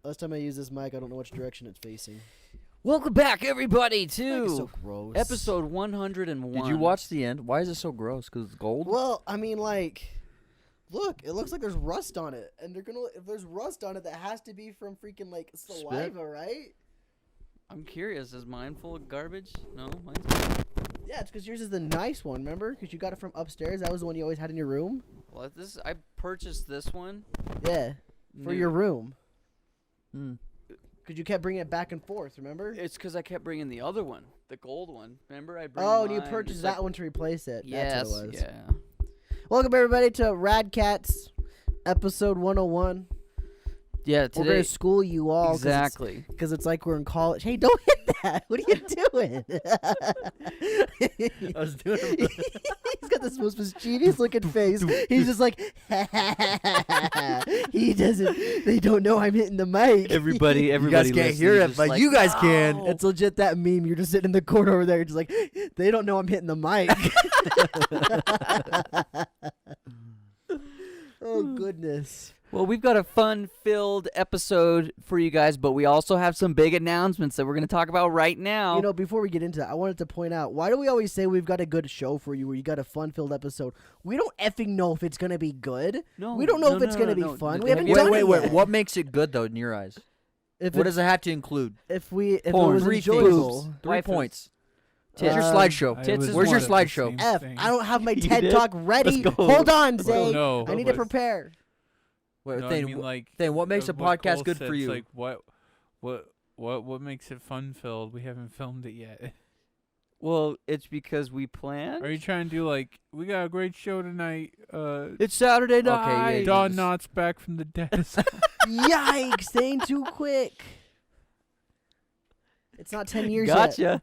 Last time I used this mic, I don't know which direction it's facing. Welcome back, everybody, to So gross. episode 101. Did you watch the end? Why is it so gross? Because it's gold? Well, I mean, like, look, it looks like there's rust on it, and if there's rust on it, that has to be from freaking like saliva, right? I'm curious. Is mine full of garbage? No, mine's Yeah, it's because yours is the nice one, remember? Because you got it from upstairs. That was the one you always had in your room. Well, I purchased this one. Yeah, for your room. Hmm. Because you kept bringing it back and forth, remember? It's because I kept bringing the other one, the gold one. Remember, I bring Oh, and mine. you purchased that one to replace it. Yes, That's what it was. yeah. Welcome, everybody, to radkatz, episode 101. Yeah, We're going today. to school you all. Exactly. Because it's like we're in college. Hey, don't hit that. What are you doing? I was doing He's got this most mischievous looking face. He's just like, he doesn't, they don't know I'm hitting the mic. Everybody You guys can't listening hear is it, just but like, you guys can. "Ow." It's legit that meme. You're just sitting in the corner over there. You're just like, they don't know I'm hitting the mic. Oh, goodness. Well, we've got a fun-filled episode for you guys, but we also have some big announcements that we're going to talk about right now. You know, before we get into that, I wanted to point out, why do we always say we've got a good show for you, where you got a fun-filled episode? We don't effing know if it's going to be good. No, We don't know no, if it's no, going to no, be fun. no. We haven't Have you done Wait, it wait. yet. What makes it good, though, in your eyes? If What it's- does it have to include? If it Porn. was Three enjoyable. things. 3 Wife's. points. Tits. Where's your Um, slideshow? Tits is Where's your one. slideshow? F, I don't have my You TED did? Talk ready. Let's go. Hold on, Zay. No. I need to prepare. Wait, No, Thayne, I mean, like, Thayne, what makes a what podcast Cole good for said's you? Like, what makes it fun-filled? We haven't filmed it yet. Well, it's because we planned. Are you trying to do, like, we got a great show tonight, It's Saturday night. yeah, Don just- Knotts back from the desk. Yikes, they ain't too quick. It's not 10 years yet. Gotcha.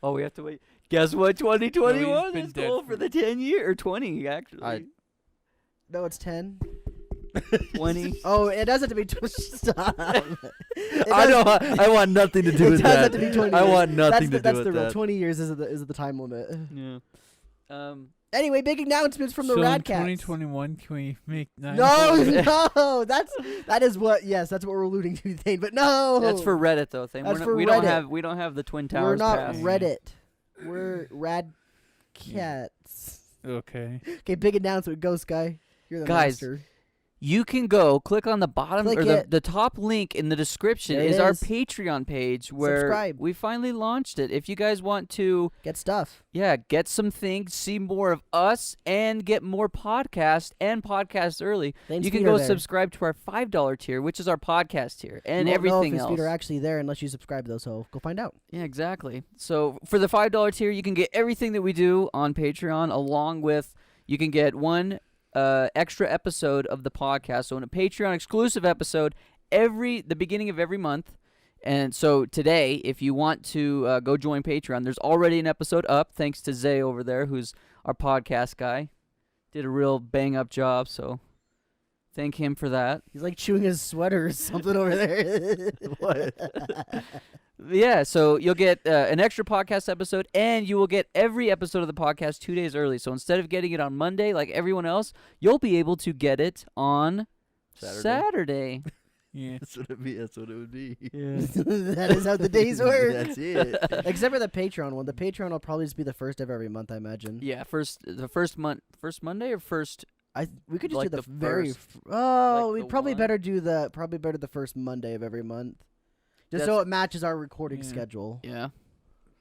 Oh, we have to wait. Guess what? 2021 been is dead goal for- for the 10 year or 20 actually. No, it's 10. 20. Oh, it does have to be stop. I know. I want nothing to do It with does that. have to be 20 I years. want nothing to do That's with the rule. that. 20 years is the time limit. Yeah. Anyway, big announcements from the so in radkatz. 2021, can we make 9? No, no, that is what. Yes, that's what we're alluding to, Thayne. But no, That's for Reddit though. Thing. That's We're not, for we don't Reddit. have the Twin Towers we're not pass. Reddit. We're radkatz. Okay. Okay, big announcement, Ghost Guy. You're the Guys, master. You can go click on the bottom Click or it. the top link in the description There it is our is. Patreon page where Subscribe. we finally launched it. If you guys want to Get stuff. get some things, see more of us, and get more podcasts early, Thane's you can feet go are there. subscribe to our $5 tier, which is our podcast tier, and You won't know everything if his else. feet are actually there unless you subscribe, though. So go find out. Yeah, exactly. So for the $5 tier, you can get everything that we do on Patreon, along with you can get one extra episode of the podcast. So in a Patreon exclusive episode the beginning of every month. And so today, if you want to go join Patreon, there's already an episode up, thanks to Zay over there, who's our podcast guy. Did a real bang-up job, so thank him for that. He's like chewing his sweater or something over there. What? Yeah, so you'll get an extra podcast episode, and you will get every episode of the podcast 2 days early. So instead of getting it on Monday like everyone else, you'll be able to get it on Saturday. Yeah. That's what it would be. That is how the days work. That's it. Except for the Patreon one. The Patreon will probably just be the first of every month, I imagine. Yeah, first Monday or first. We could just Like do the the very. first- Oh, like we'd the probably one? better do the first Monday of every month, just so it matches our recording Yeah. schedule. Yeah.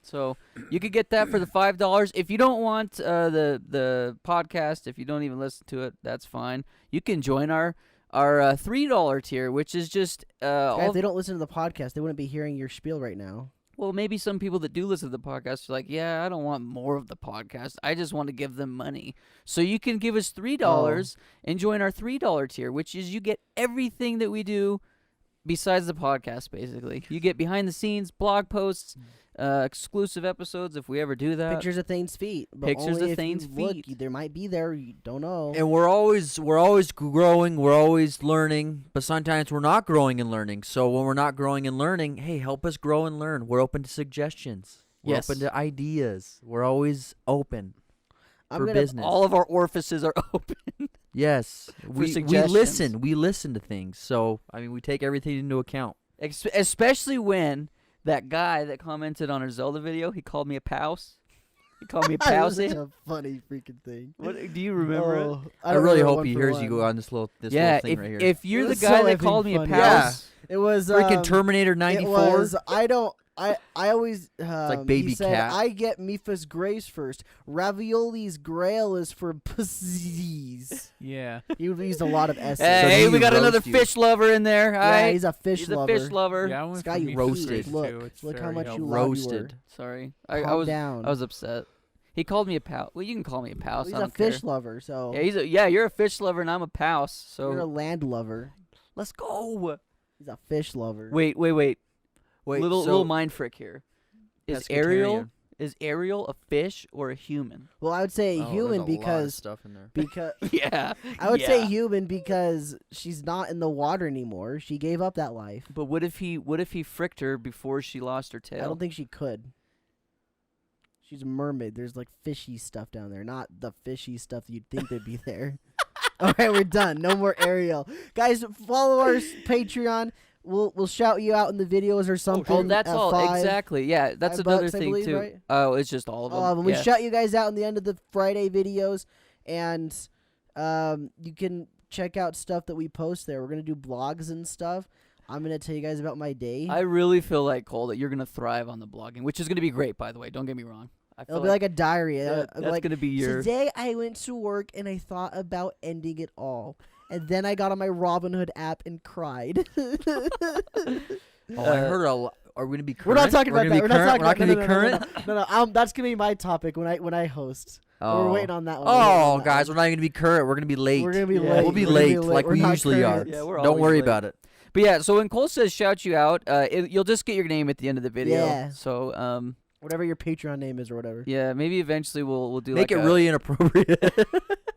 So you could get that for the $5. If you don't want the podcast, if you don't even listen to it, that's fine. You can join our $3 tier, which is just If they don't listen to the podcast, they wouldn't be hearing your spiel right now. well, maybe some people that do listen to the podcast are like, yeah, I don't want more of the podcast. I just want to give them money. So you can give us $3 and join our $3 tier, which is you get everything that we do besides the podcast, basically. You get behind the scenes, blog posts, exclusive episodes if we ever do that. Pictures of Thane's feet. But Pictures only of if you Thane's look, feet. there might be there. You don't know. And we're always growing, we're always learning, but sometimes we're not growing and learning. So when we're not growing and learning, hey, help us grow and learn. We're open to suggestions. We're Yes. open to ideas. We're always open I'm for gonna- business. All of our orifices are open. Yes, we suggestions. We listen to things. So I mean, we take everything into account. Especially when that guy that commented on our Zelda video, he called me a pouse. He called me a That was pouse. such a funny freaking thing. What do you remember it? Oh, I don't really remember hope one he for hears one. you go on this little Yeah, thing right here. if you're It the was guy so that effing called me a funny. pouse, It was Freaking Terminator It 94. was I always like Baby he said, Cat. I get Mipha's grace first. Ravioli's grail is for pussies. Yeah. He used a lot of S's. hey, he we got another roast you. fish lover in there. yeah, Alright? he's a fish He's lover. a fish lover. Yeah, I went This for guy meat roasted. first, Look, too. It's look how very much you helpful. love Roasted. Sorry, Calm I was down. I was upset. He called me a pouse. Well, you can call me a pouse. He's I a don't fish care. lover, so Yeah, you're a fish lover and I'm a pouse. So you're a land lover. let's go. He's a fish lover. Wait. Wait, little mind frick here. Is pescatarian. Ariel a fish or a human? Well, I would say Oh, there's human a lot of because stuff in there. Yeah. I would say yeah. human because she's not in the water anymore. She gave up that life. But what if he fricked her before she lost her tail? I don't think she could. She's a mermaid. There's like fishy stuff down there, not the fishy stuff you'd think would be there. All right, we're done. No more Ariel, guys. Follow our Patreon. We'll shout you out in the videos or something. Oh, that's at all. 5. Exactly. Yeah, that's $5, another I thing believe, too. right? Oh, it's just all of them. We yeah. shout you guys out in the end of the Friday videos, and you can check out stuff that we post there. We're gonna do blogs and stuff. I'm gonna tell you guys about my day. I really feel like, Cole, that you're gonna thrive on the blogging, which is gonna be great, by the way. Don't get me wrong. I feel It'll be like a diary. that's like, gonna be your. today I went to work and I thought about ending it all. And then I got on my Robinhood app and cried. Oh, I heard a lot. Are we gonna be current? We're not talking about that. We're not talking about gonna be current. No. That's gonna be my topic when I host. Oh. We're waiting on that one. Oh, guys, we're not gonna be current. We're gonna be late. We're gonna be Yeah, late. We'll be We're gonna late, like We're we not usually are. current. Yeah, we're Don't always worry late. about it. But yeah, so when Cole says shout you out, you'll just get your name at the end of the video. Yeah. So Whatever your Patreon name is or whatever. yeah, maybe eventually we'll do Make like it really inappropriate.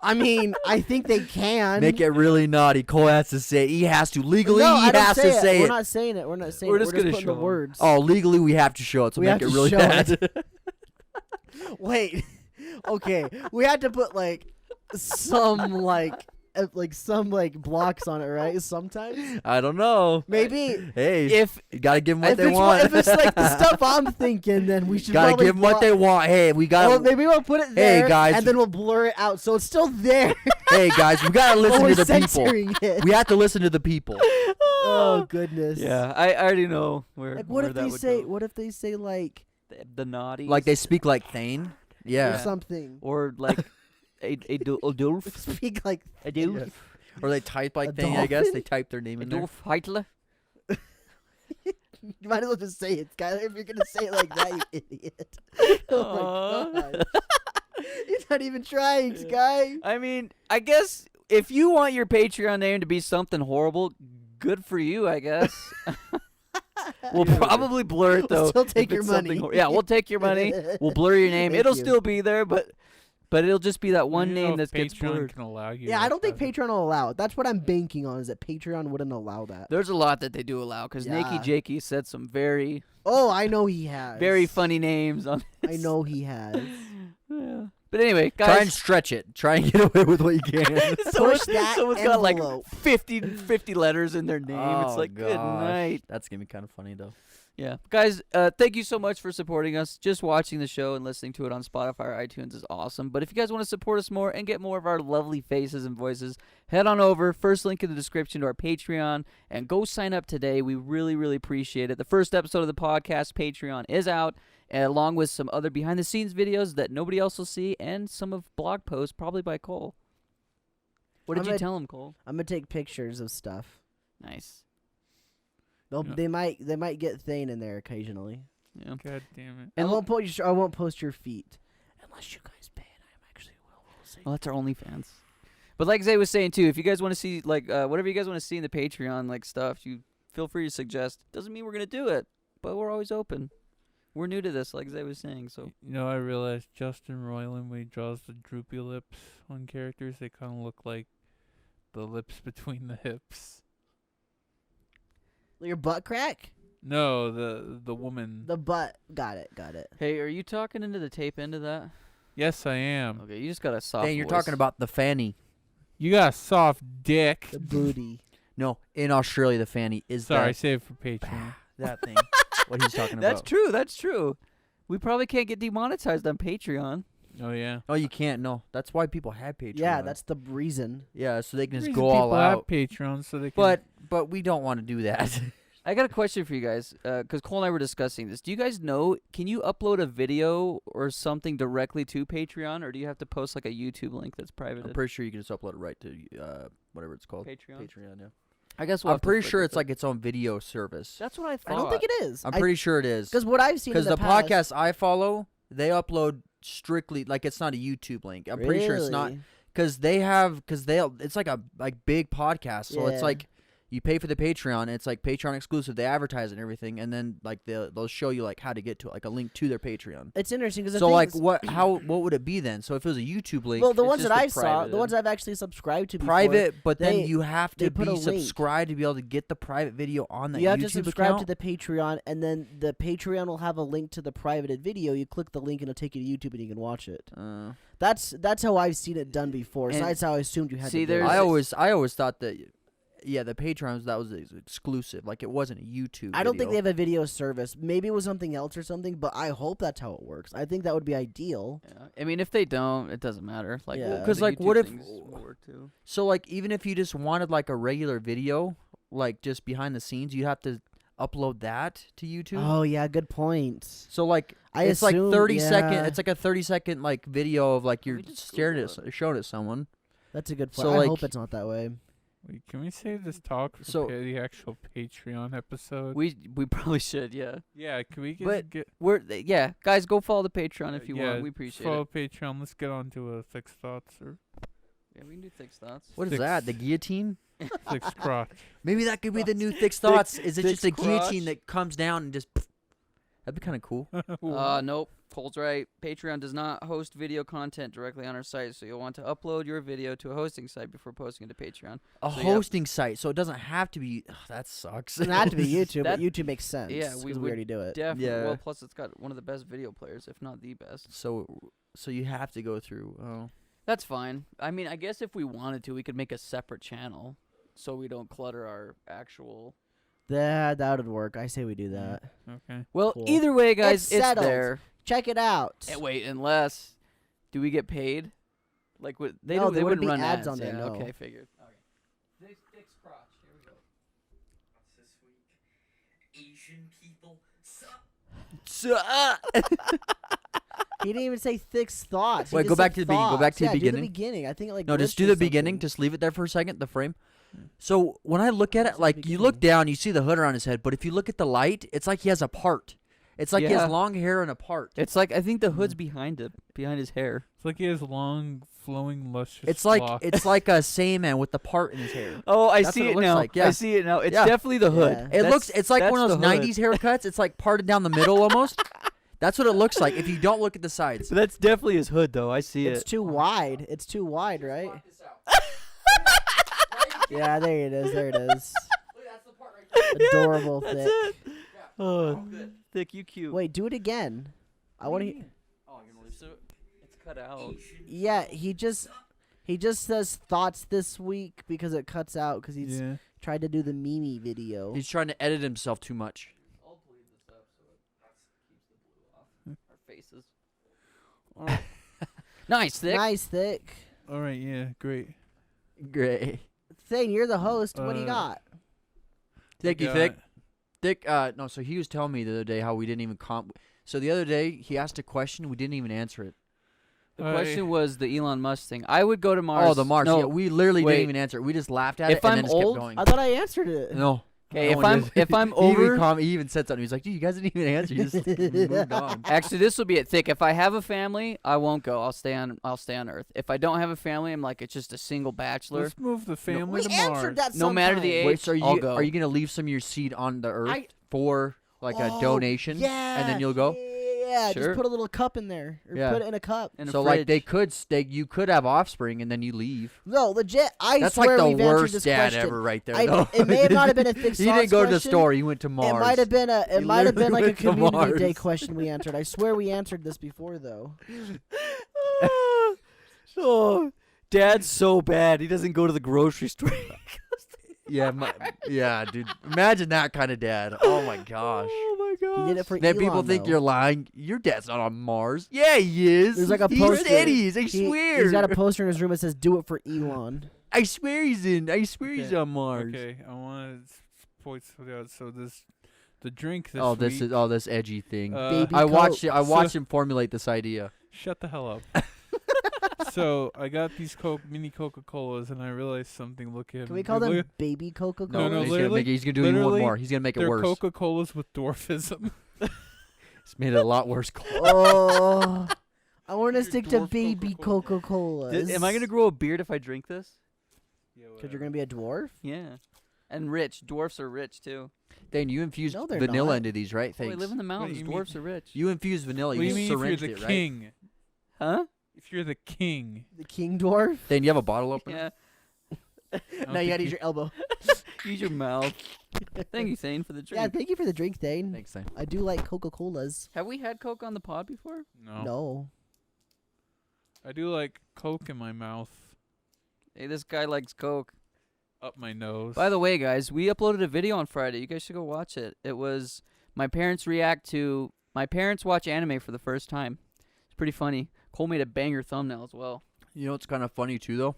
I mean, I think they can. Make it really naughty. Cole has to say it. He has to. Legally, No, he I don't has to say We're it. not saying it. We're not saying We're it. just We're gonna just putting the show 'em. words. Oh, legally, we have to show it. So We make have it to really show bad. Wait. Okay. We had to put some blocks on it, right? Sometimes. I don't know. Maybe. Hey, if you gotta give them what If they it's, want. if it's like the stuff I'm thinking, then we should Gotta probably give them what they want. Hey, we Well, got. maybe we'll put it Hey, there, guys. and then we'll blur it out, so it's still there. Hey guys, we gotta but listen we're to the people. censoring it. We have to listen to the people. Oh goodness. yeah, I already know where. Like, what where if that they would say? go. What if they say like The naughty? Like they speak like Thayne. or Yeah. something? or like a Adolf. Speak like Adolf. Or they type like A Thayne. I guess dolphin? they type their name in there. Adolf Hitler. You might as well just say it, Skylar. If you're gonna say it like that, you idiot. Oh my god. He's not even trying, Sky. I mean, I guess if you want your Patreon name to be something horrible, good for you, I guess. We'll probably blur it though. We'll still if take your it's something money. Yeah, we'll take your money. We'll blur your name. Thank It'll you. still be there, but it'll just be that one I don't know name if that gets Patreon blurred. can allow you. Yeah, I like don't think that. Patreon will allow it. That's what I'm banking on, is that Patreon wouldn't allow that. There's a lot that they do allow because Yeah. Nakey Jakey said some very, Oh, I know he has. very funny names on. I know he has. Yeah. But anyway, Try and guys. stretch it. Try and get away with what you can. Push that Someone's got like envelope. 50 letters in their name. It's Oh, like, good gosh. night. That's gonna be kind of funny though. Yeah. Guys, thank you so much for supporting us. Just watching the show and listening to it on Spotify or iTunes is awesome. But if you guys want to support us more and get more of our lovely faces and voices, head on over. First link in the description to our Patreon and go sign up today. We really, really appreciate it. The first episode of the podcast, Patreon, is out, along with some other behind-the-scenes videos that nobody else will see and some of blog posts, probably by Cole. What did I'm you gonna- tell him, Cole? I'm gonna take pictures of stuff. Nice. They'll, Yeah. They might get Thayne in there occasionally. Yeah. God damn it. And I won't post your feet unless you guys pay. And I actually will. We'll see. Well, that's our OnlyFans. But like Zay was saying too, if you guys want to see like whatever you guys want to see in the Patreon like stuff, you feel free to suggest. Doesn't mean we're gonna do it, but we're always open. We're new to this, like Zay was saying. So You know, I realized Justin Roiland, when he draws the droopy lips on characters, they kind of look like the lips between the hips. Your butt crack? No, the woman. The butt. Got it. hey, are you talking into the tape end of that? Yes, I am. Okay, you just got a soft. Dang, you're voice. talking about the fanny. You got a soft dick. The booty. No, in Australia, the fanny is Sorry, that, save it for Patreon. that thing. What he's talking That's about. true. That's true. We probably can't get demonetized on Patreon. Oh yeah. Oh, you can't. No, that's why people have Patreon. Yeah, that's the reason. yeah, so they can just Reason go all people have out. Patreon so they can. But we don't want to do that. I got a question for you guys, because Cole and I were discussing this. Do you guys know, can you upload a video or something directly to Patreon, or do you have to post like a YouTube link that's private? I'm pretty sure you can just upload it right to whatever it's called. Patreon? Patreon, yeah. I guess we'll I'm have to pretty flick sure with it's it. like its own video service. That's what I thought. I don't think it is. I'm pretty sure it is. Because what I've seen in Because the past, podcast I follow, they upload strictly like it's not a YouTube link. I'm pretty sure it's not Really? because it's like a big podcast, so it's Yeah. like you pay for the Patreon. And it's like Patreon exclusive. They advertise and everything, and then like they'll show you like how to get to it, like a link to their Patreon. It's interesting because So like what would it be then? So if it was a YouTube link, well, the it's ones just that a I saw, private. the ones I've actually subscribed to before, private, but then they- you have they to put a be link. subscribed to be able to get the private video on that you have YouTube to subscribe account. to the Patreon, and then the Patreon will have a link to the private video. You click the link, and it'll take you to YouTube, and you can watch it. That's how I've seen it done before. So And that's how I assumed you had see, to do it. there's- I always thought that, yeah, the Patreons that was exclusive. Like it wasn't a YouTube. I don't think video. they have a video service. Maybe it was something else or something, but I hope that's how it works. I think that would be ideal. Yeah. I mean, if they don't, it doesn't matter. Like, Yeah. Because the like, YouTube what if? things will work too. So like, even if you just wanted like a regular video, like just behind the scenes, you'd have to upload that to YouTube. Oh yeah, good point. So like, I it's like assume, 30-second. yeah. It's like a 30-second like video of like you're me just staring Google at showing it to someone. That's a good point. So, I like- hope it's not that way. Wait, can we save this talk for So- the actual Patreon episode? We probably should, yeah. Yeah, can we But get Yeah, guys, go follow the Patreon if you yeah, want. We appreciate follow it. Patreon. Let's get on to Thick Thoughts or Yeah, we can do thick thoughts. What is Thick that? The s- guillotine? Thick Crotch. Maybe that could be the new Thick Thoughts. Is it thick just a guillotine crotch. that comes down and just? That'd be kind of cool. Nope. Cole's right. Patreon does not host video content directly on our site, so you'll want to upload your video to a hosting site before posting it to Patreon. A So, yeah. hosting site, so it doesn't have to be. Ugh, that sucks. It doesn't have to be YouTube, That- but YouTube makes sense. Yeah, 'cause we we would already do it. Definitely. Yeah. Well, plus it's got one of the best video players, if not the best. So you have to go through. Oh, That's fine. I mean, I guess if we wanted to, we could make a separate channel, so we don't clutter our actual. That would work. I say we do that. Okay. Well, Cool. either way, guys, It's it's settled. there. Check it out. And wait, unless, do we get paid? Like, they No, don't. there They wouldn't wouldn't be run ads on there, Yeah, no. okay, figured. Okay. Dick's crotch. Here we go. This week, Asian people suck. He didn't even say thick thoughts. He Wait, just go said back to the beginning. Go back thoughts. to the Yeah, do beginning. the beginning. I think like no, just glitched do or the beginning. something. Just leave it there for a second. The frame. So when I look at it, the like you look beginning? down, you see the hood around his head. But if you look at the light, it's like he has a part. It's like he Yeah. has long hair and a part. It's like I think the hood's behind it, behind his hair. It's like he has long, flowing, luscious. It's like locks. it's like a Sandman with the part in his hair. Oh, I That's see what it it looks now. like, yeah. I see it now. It's Yeah. definitely the hood. Yeah. It That's- looks. It's like one of that's those the hood. '90s haircuts. It's like parted down the middle almost. That's what it looks like if you don't look at the sides. But that's definitely his hood, though. I see It's it. too wide. It's too wide, right? Yeah, there it is. There it is. Adorable thick. Oh, thick, you cute. Wait, do it again. I want to. Oh, so it's cut out. Yeah, he just says thoughts this week because it cuts out because he's yeah. tried to do the Mimi video. He's trying to edit himself too much. I'll bleed this up so it keeps the blue off our faces. Nice, thick. Nice thick. All right. Yeah. Great. Great. Thayne, you're the host. What do you got? Thank you, got- Thick. Thick. No, so he was telling me the other day how we didn't even So the other day he asked a question, we didn't even answer it. The question was the Elon Musk thing. I would go to Mars. Oh, the Mars. No, Yeah, we literally wait. didn't even answer it. We just laughed at If it and I'm then just old, kept going. I thought I answered it. No. okay, no if one I'm did. if I'm He even, over. he even said something. He's like, dude, you guys didn't even answer. You just moved on. Actually, this will be it. Thick. If I have a family, I won't go. I'll stay on Earth. If I don't have a family, I'm like it's just a single bachelor. Let's move the family We to Mars. answered that. No matter the sometime. age. Wait, so I'll you go. are you gonna leave some of your seed on the earth I- for like a Oh, donation? Yeah. And then you'll go? Yeah, Sure. just put a little cup in there, or Yeah. put it in a cup. In a So like fridge. you could have offspring and then you leave. No, legit. I That's swear like the we've answered worst this dad question. ever, right there. I- though. it may have not have been a thick He didn't sauce go to the question. store. He went to Mars. It might have been He literally like a went to community day Mars. question we answered. I swear we answered this before though. Oh, Dad's so bad. He doesn't go to the grocery store. Yeah, dude. Imagine that kind of dad. Oh my gosh. Oh my god. He did it for Then Elon, people think though. you're lying. Your dad's not on Mars. Yeah, he is. There's like a he poster. said he is. I He- swear. He's got a poster in his room that says "Do it for Elon." I swear he's in. I swear he's Okay, on Mars. Okay, I want to point something out. So the drink this Oh, this week, is this edgy thing. Baby I watched Coke. it. I watched him formulate this idea. Shut the hell up. So I got these mini Coca-Colas, and I realized something. Look at him. Can we call them baby Coca-Cola? No, he's literally- gonna do even one literally, more. He's gonna make it They're worse. Coca-Colas with dwarfism. He's made it a lot worse. Oh, I want to Your stick to dwarf baby Coca-Cola. Coca-Colas. Am I gonna grow a beard if I drink this? Because you're gonna be a dwarf. Yeah. And rich. Dwarfs are rich too. Then you infused No, they're vanilla not. into these, right? Oh, we Thanks. live in the mountains. you Dwarfs are rich. You infused vanilla. What do You you mean if you're syringed the it, right? king? Huh? If you're the king. The king dwarf. Then you have a bottle opener. Yeah. I don't Now you think gotta use your elbow. Use your mouth. Thank you, Thayne, for the drink. Yeah, thank you for the drink, Thayne. Thanks, Thayne. I do like Coca-Colas. Have we had Coke on the pod before? No. No. I do like Coke in my mouth, Hey, this guy likes Coke. up my nose. By the way, guys, we uploaded a video on Friday. You guys should go watch it. It was my parents watch anime for the first time. It's pretty funny. Cole made a banger thumbnail as well. You know what's kind of funny too, though,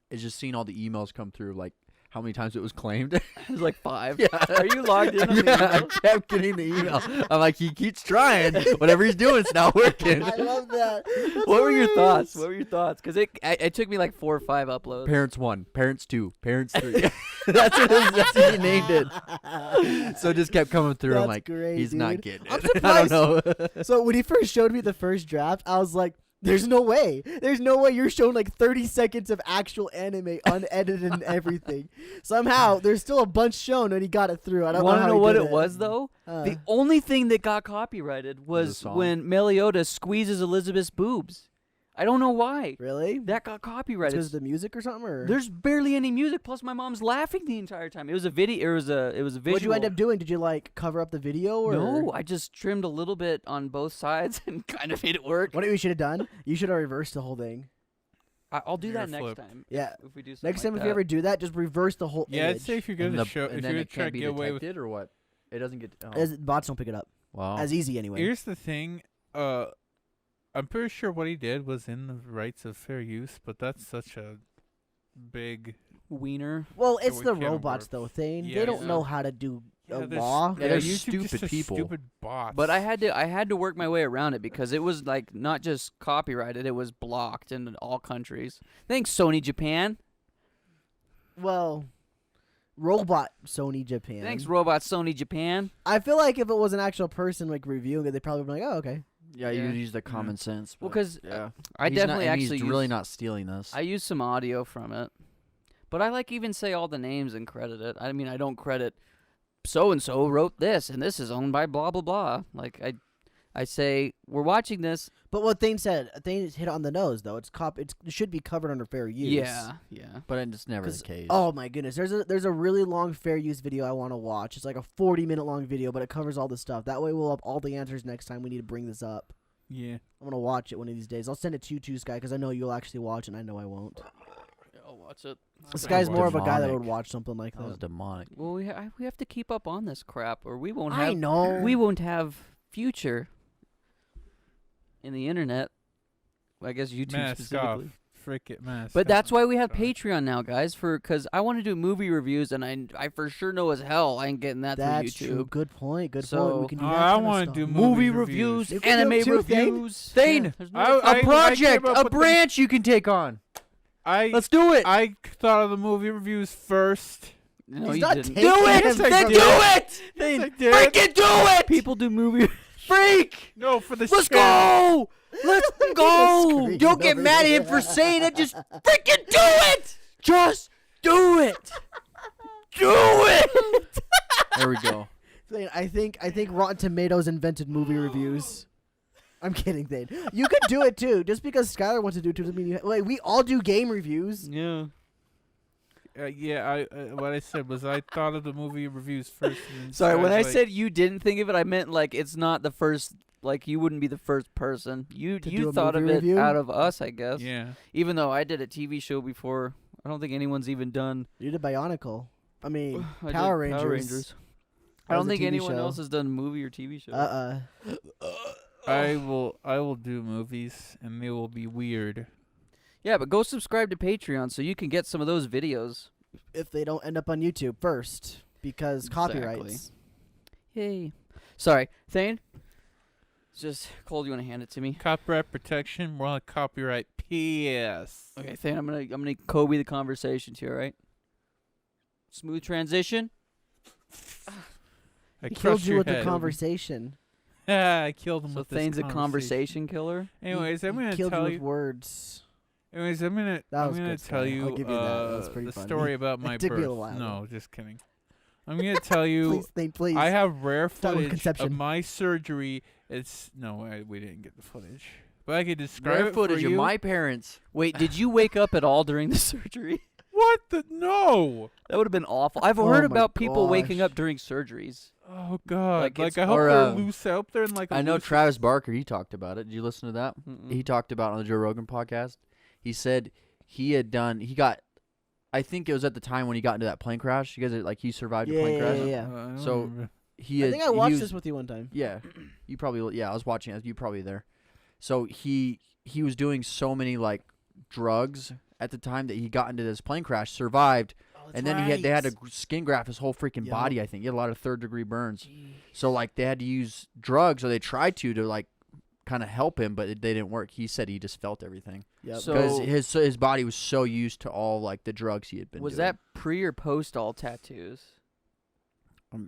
is just seeing all the emails come through, like how many times it was claimed. It was like 5. Yeah. Are you logged in on the Yeah, I email? kept getting the email. I'm like, he keeps trying. Whatever he's doing, it's not working. I love that. That's What were your thoughts? hilarious. What were your thoughts? Because it took me like 4 or 5 uploads. Parents 1, Parents 2, Parents 3. That's what he named it. So it just kept coming through. I'm That's like, great, he's not dude. getting I'm it. I don't know. So when he first showed me the first draft, I was like, there's no way. There's no way you're showing like 30 seconds of actual anime unedited and everything. Somehow, there's still a bunch shown and he got it through. I don't Want to how know he what did it was, though? Uh, The only thing that got copyrighted Was the was song. when Meliodas squeezes Elizabeth's boobs. I don't know why. Really? That got copyrighted. Because of the music or something? Or? There's barely any music. Plus, my mom's laughing the entire time. It was a video. It was a visual. What'd you end up doing? Did you like cover up the video? Or? No, I just trimmed a little bit on both sides and kind of made it work. What you should have done? You should have reversed the whole thing. I'll do You're that a next flip. time. Yeah. If we do something Next time, like if you ever do that, just reverse the whole yeah, I'd image. say if you're And gonna the- show, and if then you're gonna it try to can't be get away with. detected or what? It doesn't get. Oh. Bots don't pick it up. Wow. As easy anyway. Here's the thing. I'm pretty sure what he did was in the rights of fair use, but that's such a big. wiener. Well, So it's we the can't robots, work. though, Thane. Yeah, They don't yeah. know how to do a they're law. Yeah, they're YouTube stupid just a people. Stupid bots. But I had to work my way around it because it was like not just copyrighted, it was blocked in all countries. Thanks, Sony Japan. Well, robot Sony Japan. Thanks, robot Sony Japan. I feel like if it was an actual person like reviewing it, they'd probably be like, "Oh, okay." Yeah, Yeah. you use the common sense. Well, but because yeah, I He's definitely not, and actually he's really not stealing this. I use some audio from it, but I like even say all the names and credit it. I mean, I don't credit so and so wrote this, and this is owned by blah blah blah. Like I say we're watching this. But what Thane said, Thane hit it on the nose though. It should be covered under fair use. Yeah. but it's never the 'Cause- case. Oh my goodness, there's a really long fair use video I want to watch. It's like a 40-minute long video, but it covers all the stuff. That way we'll have all the answers next time we need to bring this up. yeah. I'm gonna watch it one of these days. I'll send it to you too, Sky, because I know you'll actually watch, and I know I won't. I'll watch it. This Okay. guy's more of a guy that Demonic. would watch something like that was that. demonic. Well, we have to keep up on this crap, or we won't I have know. we won't have future in the internet. I guess YouTube Mask off. specifically. Frick it, mask. But that's why we have Sorry. Patreon now, guys. Because I want to do movie reviews, and I for sure know as hell I ain't getting that That's through true. YouTube. Good point. Good point. So- We can do Oh, that I kind of wanna stuff. do Movie reviews. reviews, You can do anime it too, Thane. reviews. Thane, Yeah, there's no- I- A project, came up a with the- branch you can take on. I Let's do it. I thought of the movie reviews first. no, He's you not didn't. taking Do it. Yes, I Then did. do it. Yes, I did. Freaking do it. People do movie. Freak. No, for the Let's channel. go. Let's go. screaming Don't get over mad at here. him for saying it. Just freaking do it. Just do it. Do it. There we go. Thane, I think Rotten Tomatoes invented movie reviews. I'm kidding, Thane. You could do it too. Just because Skylar wants to do it doesn't mean like we all do game reviews. Yeah. Yeah, what I said was I thought of the movie reviews first. And then Sorry, when I was like, said you didn't think of it, I meant like it's not the first like you wouldn't be the first person. You To do a thought of movie it review? out of us, I guess. Yeah. Even though I did a TV show before, I don't think anyone's even done. You did Bionicle. I mean, I did Power Rangers. I That don't was a think TV anyone show. else has done a movie or TV show. I will do movies, and they will be weird. Yeah, but go subscribe to Patreon so you can get some of those videos. If they don't end up on YouTube first, because Exactly. copyrights. Yay. Sorry, Thayne. It's just Cole. Do you want to hand it to me? Copyright protection, more like copyright PS. Okay, Thayne. I'm gonna Kobe the conversation to you. All right. Smooth transition. I He killed crushed you your with the head. conversation. I killed him So with this Thane's a conversation killer. Anyways, I'm He gonna killed tell you you. with words. Anyways, I'm gonna That was I'm gonna good, tell Sky. you I'll give you that. That was pretty the funny. story about It my took me a birth. little while, No, just kidding. I'm gonna tell you. Please, Thane, please. I have rare Start with footage of conception. my surgery. It's we didn't get the footage, but I could describe Rare it footage for of you. my parents. Wait, did you wake up at all during the surgery? What the no? That would have been awful. I've Oh heard my about people waking gosh. up during surgeries. Oh God! Like, Like, it's- I hope or, they're loose out there and like. I know Travis Barker. He talked about it. Did you listen to that? Mm-mm. He talked about it on the Joe Rogan podcast. He said he got. I think it was at the time when he got into that plane crash. You guys he survived a plane crash. Yeah. So, He I had, think I watched he was, this with you one time. Yeah, you probably. Yeah, I was watching it. You probably there. So he was doing so many like drugs at the time that he got into this plane crash, survived, and then they had to skin graft his whole freaking Yep. body. I think he had a lot of 3rd-degree burns. So like they had to use drugs, or they tried to like kind of help him, but they didn't work. He said he just felt everything Yep. So- because his body was so used to all like the drugs he had been. Was doing. that pre or post all tattoos?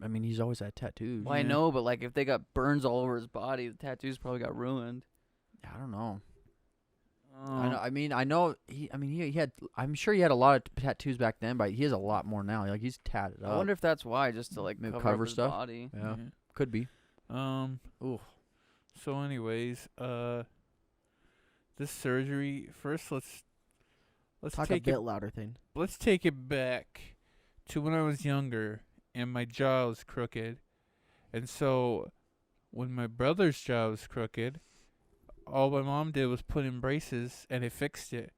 I mean, he's always had tattoos. Well, I know, but like if they got burns all over his body, the tattoos probably got ruined. I don't know. Oh. I know. He had. I'm sure he had a lot of tattoos back then, but he has a lot more now. Like he's tatted up. I wonder if that's why, just to like Maybe cover, cover up his stuff? body. Yeah, could be. Ooh. So, anyways, this surgery. First, let's Talk a take bit it. louder, thing. Let's take it back to when I was younger and my jaw was crooked, and so when my brother's jaw was crooked, all my mom did was put in braces and it fixed it.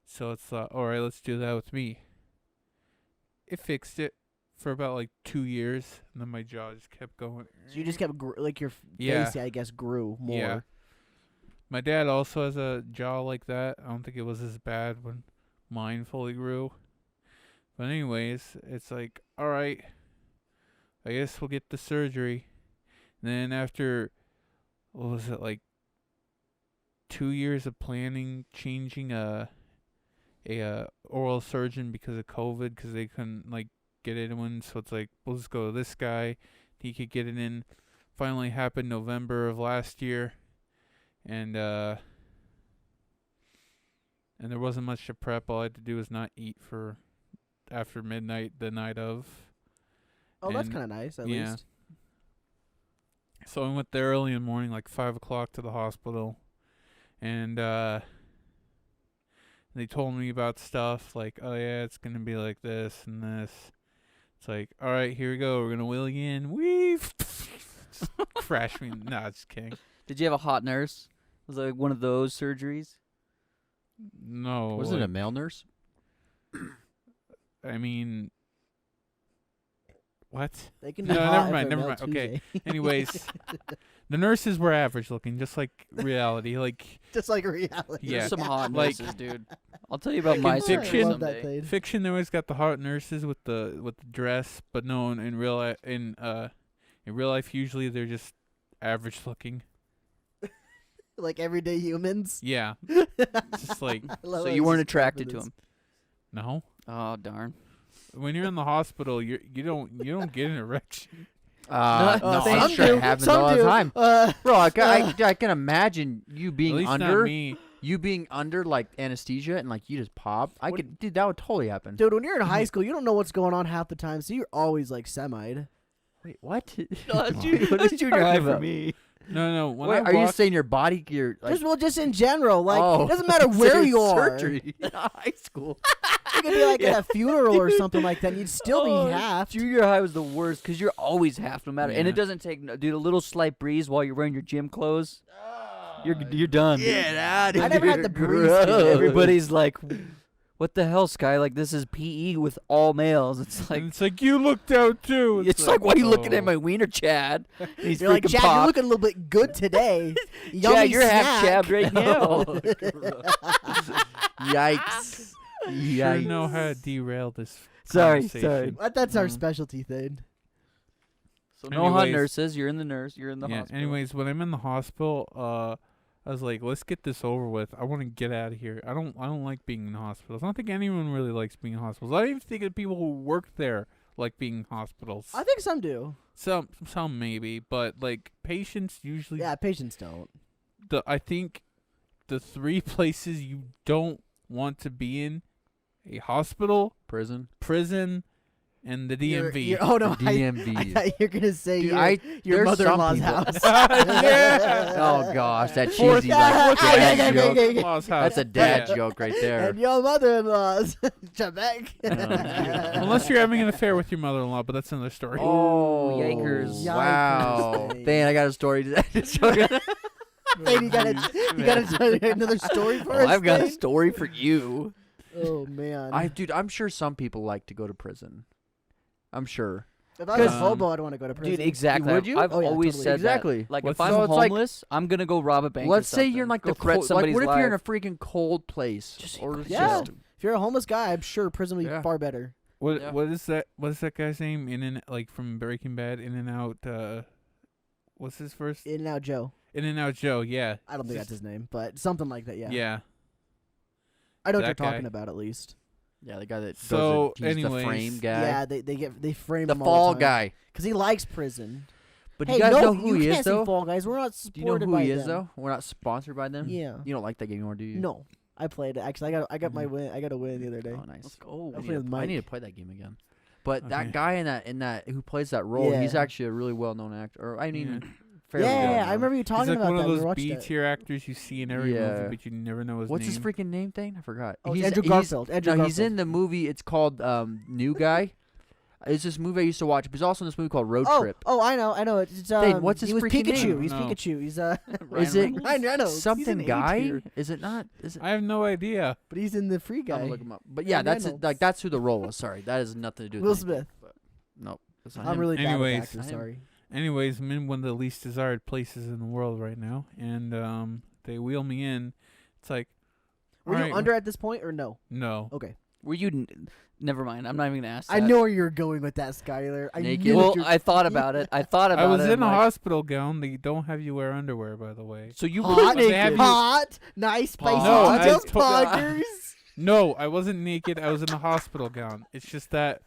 So it's like, all right, let's do that with me. It fixed it for about like 2 years, and then my jaw just kept going. So you just kept like your Yeah. face, I guess, grew more. Yeah. My dad also has a jaw like that. I don't think it was as bad when mine fully grew. But anyways, it's like, all right, I guess we'll get the surgery. And then after, what was it, like 2 years of planning, changing a oral surgeon because of COVID, because they couldn't like get it in. So it's like, we'll just go to this guy. He could get it in. Finally happened November of last year. And there wasn't much to prep. All I had to do was not eat for after midnight the night of. Oh, that's And- kind of nice, at yeah. least. So I went there early in the morning, like 5 o'clock to the hospital. And they told me about stuff like, oh yeah, it's going to be like this and this. It's like, all right, here we go. We're going to wheel you in. Wee! Crash me. Nah, just kidding. Did you have a hot nurse? Was it like one of those surgeries? No. Was it a male nurse? I mean, what? They can No, be hot never if mind, they're never male mind. Okay. Tuesday. Anyways, the nurses were average looking, just like reality. Like Just like reality. Yeah. There's some hot Like- nurses, dude. I'll tell you about Like my in surgery fiction- I love that someday. thing. fiction, they always got the hot nurses with the dress, but no, in real life, in real life, usually they're just average looking. Like everyday humans. Yeah, just like I love So how you he's weren't just going attracted for to this. him? no. Oh darn! When you're in the hospital, you don't get an erection. No, No, I'm some sure do. it happens Some all the do. time. Bro, I can imagine you At being least not under me. like anesthesia and like you just pop. Dude, that would totally happen. Dude, when you're in high school, you don't know what's going on half the time, so you're always like semi'd. Wait, what? No, that's What are you junior high talking for about? me. No. When Wait, I are you walk, saying your body? Your like, Just in general. Like, oh, it doesn't matter where you are. Surgery. High school. You could be like at a funeral or something like that, and you'd still be half. Junior high was the worst because you're always half, no matter. And Yeah. it doesn't take, dude, a little slight breeze while you're wearing your gym clothes. You're done. Get out of I never had the breeze. Everybody's like, "What the hell, Sky? Like this is PE with all males." It's like and it's like you looked out too. it's like, why are you looking at oh. my wiener, Chad? And he's You're like, freaking Chad, you're popped. looking a little bit good today. Chad, Yummy you're half snack. chabbed right now. Yikes. Sure Yikes. know how to derail this. Sorry. conversation. But that's our Mm. specialty thing. So no hot Anyways. nurses. You're in the nurse. You're in the Yeah. hospital. Anyways, when I'm in the hospital, I was like, let's get this over with. I want to get out of here. I don't like being in hospitals. I don't think anyone really likes being in hospitals. I don't even think the people who work there like being in hospitals. I think some do. Some maybe, but like patients usually. Yeah, patients don't. I think the 3 places you don't want to be in: a hospital, Prison. prison, and the DMV. Oh no, DMV. I thought you were gonna say Dude, your there's some mother-in-law's people- house. Yeah. Oh gosh, that Fourth- cheesy like Okay, dad okay, joke. okay, okay. Lost house. That's a dad Yeah. joke right there. And your mother-in-law's Quebec. Unless you're having an affair with your mother-in-law, but that's another story. Oh, yikers. Wow. Yikers. Thayne, I got a story to Thayne, you gotta tell another story for Oh, us. I've got a Thayne? story for you. Oh man. Dude, I'm sure some people like to go to prison. I'm sure. If I was a Um, hobo, I'd want to go to prison. Dude, exactly. Would you? I've Oh, yeah, always totally. said Exactly. that. Like, What's if I'm so it's like- homeless, I'm going to go rob a bank or Let's say you're in something. like Go the threat cold, like somebody's what if you're in a life. freaking cold place? Just or Yeah. just If you're a homeless guy, I'm sure prison would be Yeah. far better. What Yeah. what is that? What's that guy's name? In and like from Breaking Bad. In and Out. What's his first? In and Out Joe. In and Out Joe. Yeah. I don't think that's his name, but something like that. Yeah. Yeah. I know what that you're talking guy. about at least. yeah, the guy that So, does it, he's anyways, the frame guy. Yeah, they frame the him fall all the time. guy. Because he likes prison. But hey, you guys no, know who you he can't is see though? Fall Guys. We're not Do you know supported who by he them. is though? We're not sponsored by them. Yeah. You don't like that game anymore, do you? No, I played it. Actually, I got my Mhm. win. I got a win the other day. Oh, nice. Let's go. I'll I play with I Mike. need to play that game again. But that Okay. guy in that who plays that role, he's Yeah. actually a really well-known actor. Or I mean, Yeah. fairly Yeah, well-known. I remember you He's talking like about one that. of when we those watched B it. tier actors you see in every Yeah. movie, but you never know his What's name. his freaking name thing? I forgot. Oh, Andrew Garfield. Andrew No, Garfield. he's in the movie. It's called New Guy. It's this movie I used to watch. But he's also in this movie called Road Trip. I know. It's Dave, what's his he was freaking Pikachu. name? He's No. Pikachu. He's Is it Ryan Reynolds. something He's an guy? A-tier. Is it not? Is it? I have no idea. But he's in the Free I'm Guy. gonna look him up. But yeah, Ryan that's it. Reynolds. Like that's who the role was. Sorry, that has nothing to do with Will anything. Smith. But nope, that's not I'm him. really bad Anyways. with actors. Sorry. Anyways, I'm in one of the least desired places in the world right now, and they wheel me in. It's like, Were you alright, under at this point or no? No. Okay. Were you? Never mind. I'm not even gonna ask. I that. know where you're going with that, Skylar. I Naked? knew Well, that I thought about it. I thought about I was it. in a I'm like, hospital gown. They don't have you wear underwear, by the way. So you hot, were They have naked. you- hot, nice, spicy No, I details, took- poggers. No, I wasn't naked. I was in a hospital gown. It's just that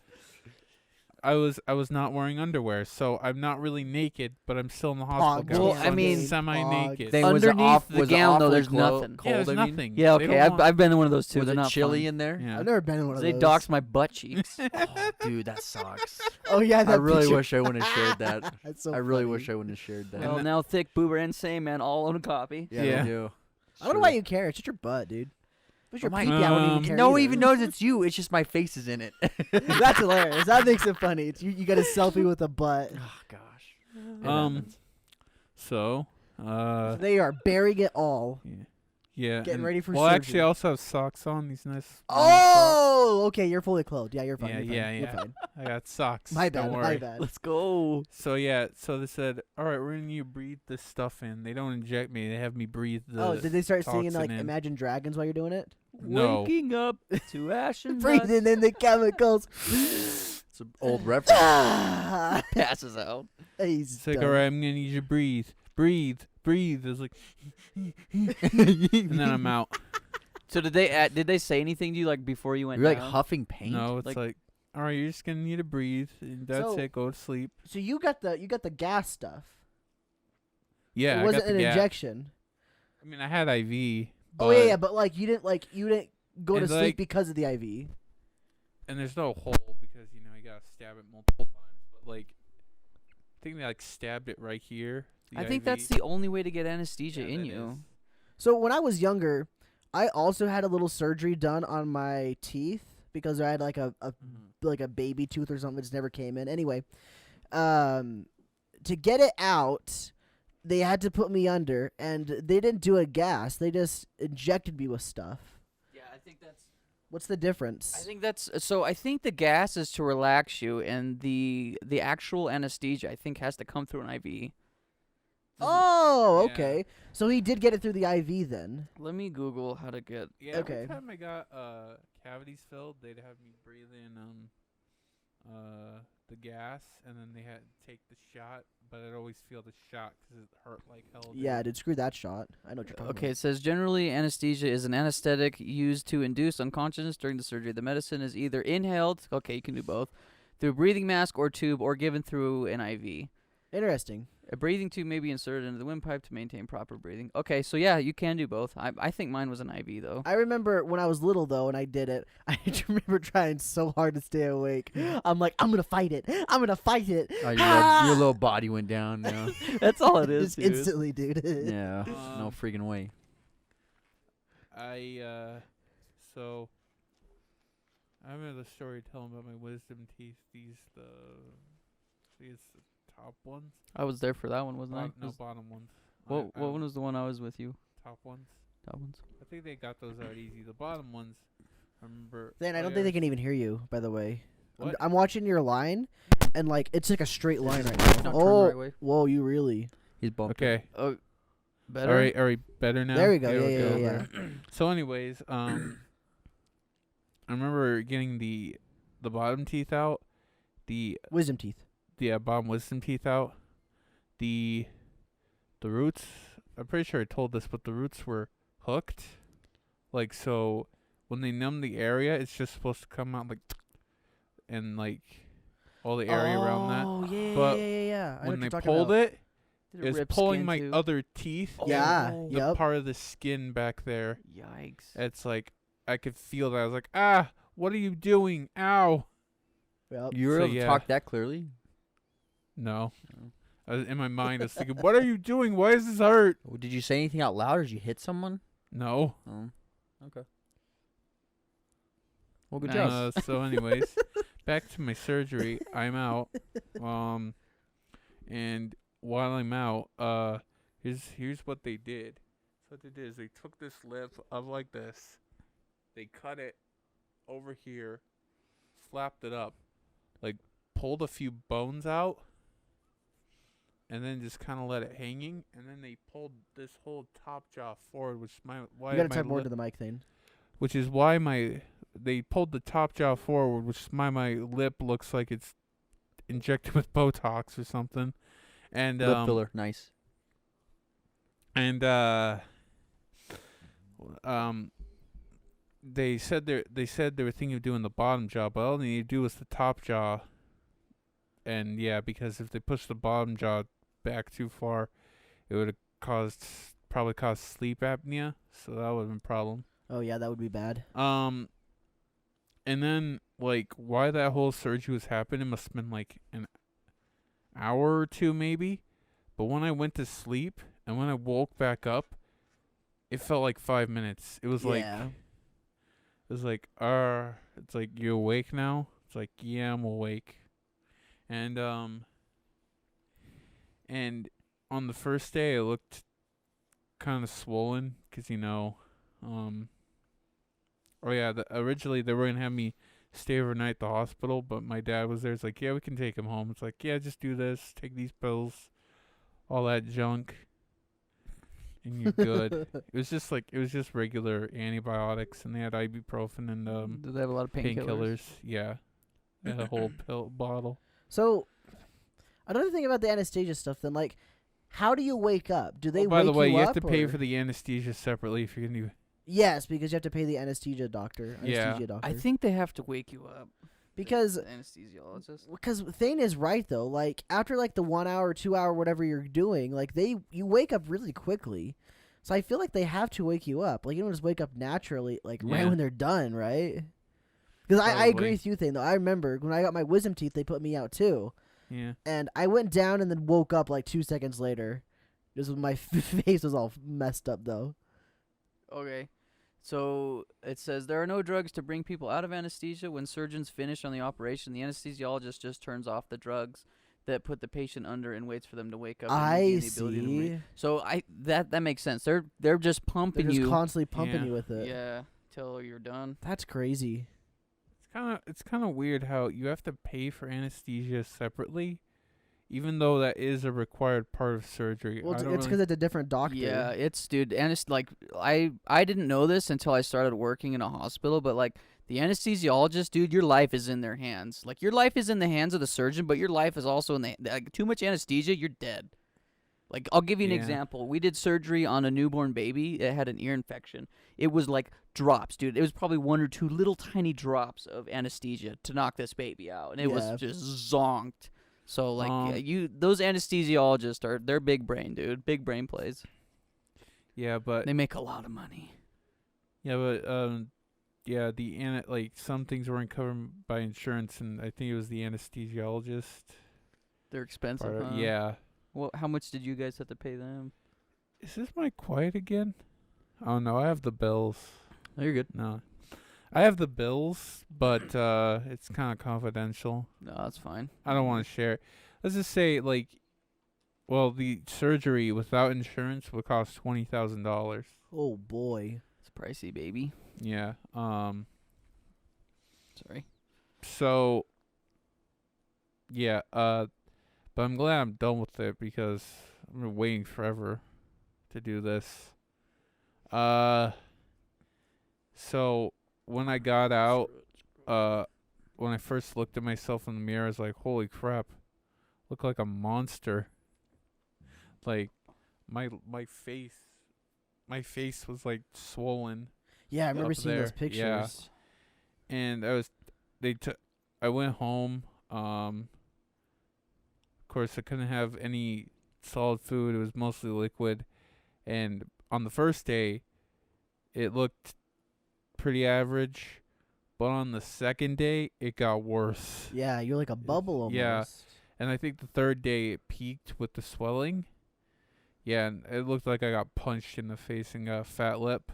I was not wearing underwear, so I'm not really naked, but I'm still in the hospital Pog gown. Well, so I I'm mean- semi-naked. Thing was Underneath off, the was gown, though, awfully there's nothing. Cold, Yeah, there's I mean. nothing. Yeah, They okay. don't I've, want- I've been in one of those too. Was They're it not chilly fun. in there? Yeah. I've never been in one of They those. doxed my butt cheeks. Oh, dude, that sucks. Oh yeah, that I really picture. wish I wouldn't have shared that. That's so I really funny. wish I wouldn't have shared that. Well, now Thick, Boober, and Same Man all own a copy. Yeah, Yeah. they do. I don't know why you care. It's just your butt, dude. If it's your Oh my peepee, I wouldn't even care No one either. even knows it's you. It's just my face is in it. That's hilarious. That makes it funny. It's you got a selfie with a butt. Oh gosh. It Um, happens. So, They are burying it all. yeah. Getting and- ready for Well, actually, surgery. I also have socks on. These nice. Oh, okay. You're fully clothed. Yeah, you're fine. Yeah, you're fine. yeah, You're yeah. fine. I got socks. My Don't bad. worry. My bad. Let's go. So yeah, so they said, all right, we're gonna need you to breathe this stuff in. They don't inject me. They have me breathe the. Oh, did they start singing toxin like in. Imagine Dragons while you're doing it? No. Waking up to ash and Breathing in the chemicals. It's an old reference. passes out. He's It's like, done. all right, I'm gonna need you to breathe. It's like, and then I'm out. So did they say anything to you like before you went You're like down? huffing paint. No, it's Like- like, all right, you're just gonna need to breathe. And that's So- it. Go to sleep. So you got the gas stuff. Yeah, It I wasn't got an the gap. injection. I mean, I had IV. Oh yeah, but like you didn't go to And, sleep like- because of the IV. And there's no hole because you gotta stab it multiple times. But like, I think they like stabbed it right here. I think that's IV. the only way to get anesthesia Yeah, in that you. is. So when I was younger, I also had a little surgery done on my teeth because I had like a baby tooth or something that just never came in. Anyway, to get it out, they had to put me under, and they didn't do a gas. They just injected me with stuff. Yeah, I think that's. What's the difference? I think that's so. I think the gas is to relax you, and the actual anesthesia I think has to come through an IV. Oh, Yeah. okay. So he did get it through the IV then. Let me Google how to get. Yeah, Okay. every time I got cavities filled, they'd have me breathe in the gas, and then they had to take the shot. But I'd always feel the shot 'cause it hurt like hell. Yeah, dude, screw that shot. I know what you're talking Okay, about. it says generally anesthesia is an anesthetic used to induce unconsciousness during the surgery. The medicine is either inhaled, okay, you can do both, through a breathing mask or tube, or given through an IV. Interesting. A breathing tube may be inserted into the windpipe to maintain proper breathing. Okay, so yeah, you can do both. I think mine was an IV though. I remember when I was little though, and I did it. I just remember trying so hard to stay awake. I'm like, I'm gonna fight it. I'm gonna fight it. Oh, Ah! your little body went down. Yeah. That's all it is, Just dude. instantly, dude. Yeah. No freaking way. So I remember the story telling about my wisdom teeth. These top ones. I was there for that one, wasn't I? No, bottom ones. What I one was the one I was with you? top ones? Top ones. I think they got those out easy. The bottom ones, I remember. Then I don't think they can even hear you. By the way, What? I'm watching your line, and like it's like a straight line right Not now. turned the Oh, right way. whoa, you really? He's bumped. Okay. Oh, better. All right, better now. There we go. we'll Yeah, go yeah, over yeah. it. So, anyways, I remember getting the bottom teeth out, the Wisdom teeth. bottom wisdom teeth out, the roots. I'm pretty sure I told this, but the roots were hooked, like so. When they numb the area, it's just supposed to come out like, and like, all the area around that. Oh yeah, But yeah. I know When what they you're talking pulled about. it, Did it's rip pulling skin my too? other teeth. Yeah. Oh, The Yep. part of the skin back there. Yikes. It's like I could feel that. I was like, ah, what are you doing? Ow. Yep. You were So, able to yeah. talk that clearly? No. No. I was, in my mind, I was thinking, what are you doing? Why does this hurt? Did you say anything out loud, or did you hit someone? No. Oh. Okay. Well, good job. So, anyways, back to my surgery. I'm out. And while I'm out, here's what they did. So what they did is they took this lip of like this. They cut it over here, flapped it up, like pulled a few bones out, and then just kind of let it hanging. And then they pulled this whole top jaw forward, which You gotta talk more to the mic, Thayne. which is why they pulled the top jaw forward, which is why my lip looks like it's injected with Botox or something. And Lip filler, nice. and they said they were thinking of doing the bottom jaw, but all they need to do was the top jaw. And yeah, because if they push the bottom jaw back too far, it would have probably caused sleep apnea, so that would have been a problem. Oh yeah, that would be bad. And then like why that whole surgery was happening, it must have been like an hour or two maybe. But when I went to sleep and when I woke back up, it felt like 5 minutes. It was Yeah. it's like you awake now? It's like, yeah, I'm awake. And on the first day I looked kind of swollen cuz oh yeah, originally they were going to have me stay overnight at the hospital, but my dad was there. It's like, yeah, we can take him home. It's like, yeah, just do this, take these pills, all that junk, and you're good. It was just regular antibiotics, and they had ibuprofen and Do they have a lot of painkillers? painkillers. Yeah, they had a whole pill bottle. So, another thing about the anesthesia stuff, then, like, how do you wake up? Do they By the wake way, you you up? have to pay or- for the anesthesia separately if you're gonna do. Yes, because you have to pay the anesthesia doctor. Yeah. Anesthesia doctor. I think they have to wake you up. because The anesthesiologist. Thayne is right though. Like after like the 1 hour, 2 hour, whatever you're doing, like you wake up really quickly. So I feel like they have to wake you up. Like you don't just wake up naturally, like right Yeah. when they're done, right? Because I agree Probably. with you, Thayne. Though I remember when I got my wisdom teeth, they put me out too, Yeah. and I went down and then woke up like 2 seconds later. Just my face was all messed up though. Okay. So it says there are no drugs to bring people out of anesthesia. When surgeons finish on the operation, the anesthesiologist just turns off the drugs that put the patient under and waits for them to wake up and I regain the ability to breathe. see. So that makes sense. They're just They're pumping just you. constantly pumping Yeah. you with it. Yeah, till you're done. That's crazy. It's kind of weird how you have to pay for anesthesia separately, even though that is a required part of surgery. Well, I it's don't because really- it's a different doctor. Yeah, it's dude. Like I didn't know this until I started working in a hospital, but like the anesthesiologist, dude, your life is in their hands. Like your life is in the hands of the surgeon, but your life is also in the like too much anesthesia, you're dead. Like I'll give you an Yeah. example. We did surgery on a newborn baby. It had an ear infection. It was like drops, dude. It was probably 1 or 2 little tiny drops of anesthesia to knock this baby out, and it Yeah. was just zonked. So like Um, those anesthesiologists they're big brain, dude. Big brain plays. yeah, but They make a lot of money. yeah, like some things weren't covered by insurance, and I think it was the anesthesiologist. They're expensive. part of- Huh? Yeah. Well, how much did you guys have to pay them? Is this mic quiet again? Oh no, I have the bills. Oh, you're good. No, I have the bills, but it's kind of confidential. No, that's fine. I don't want to share it. Let's just say, like, well, the surgery without insurance would cost $20,000. Oh boy. It's pricey, baby. Yeah. Sorry. So. Yeah. But I'm glad I'm done with it because I've been waiting forever to do this. So when I got out, when I first looked at myself in the mirror, I was like, "Holy crap, look like a monster!" Like my face was like swollen, Yeah, I remember Up seeing those there, yeah. pictures. and I went home. Of course, I couldn't have any solid food. It was mostly liquid, and on the first day, it looked pretty average. But on the second day, it got worse. Yeah, you're like a bubble almost. Yeah. And I think the third day it peaked with the swelling. Yeah, and it looked like I got punched in the face and got a fat lip.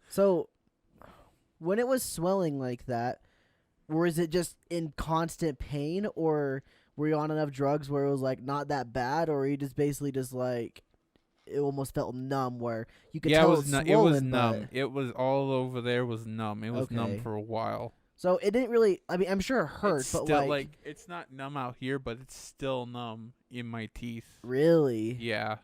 So, when it was swelling like that, was it just in constant pain, or were you on enough drugs where it was like not that bad, or were you just basically just like it almost felt numb, where you could Yeah, tell it was it's it was swollen, numb. but- It was all over there was numb. It was numb Okay. for a while. So it didn't really. I mean, I'm sure it hurt, It's but still like it's not numb out here, but it's still numb in my teeth. really, Yeah.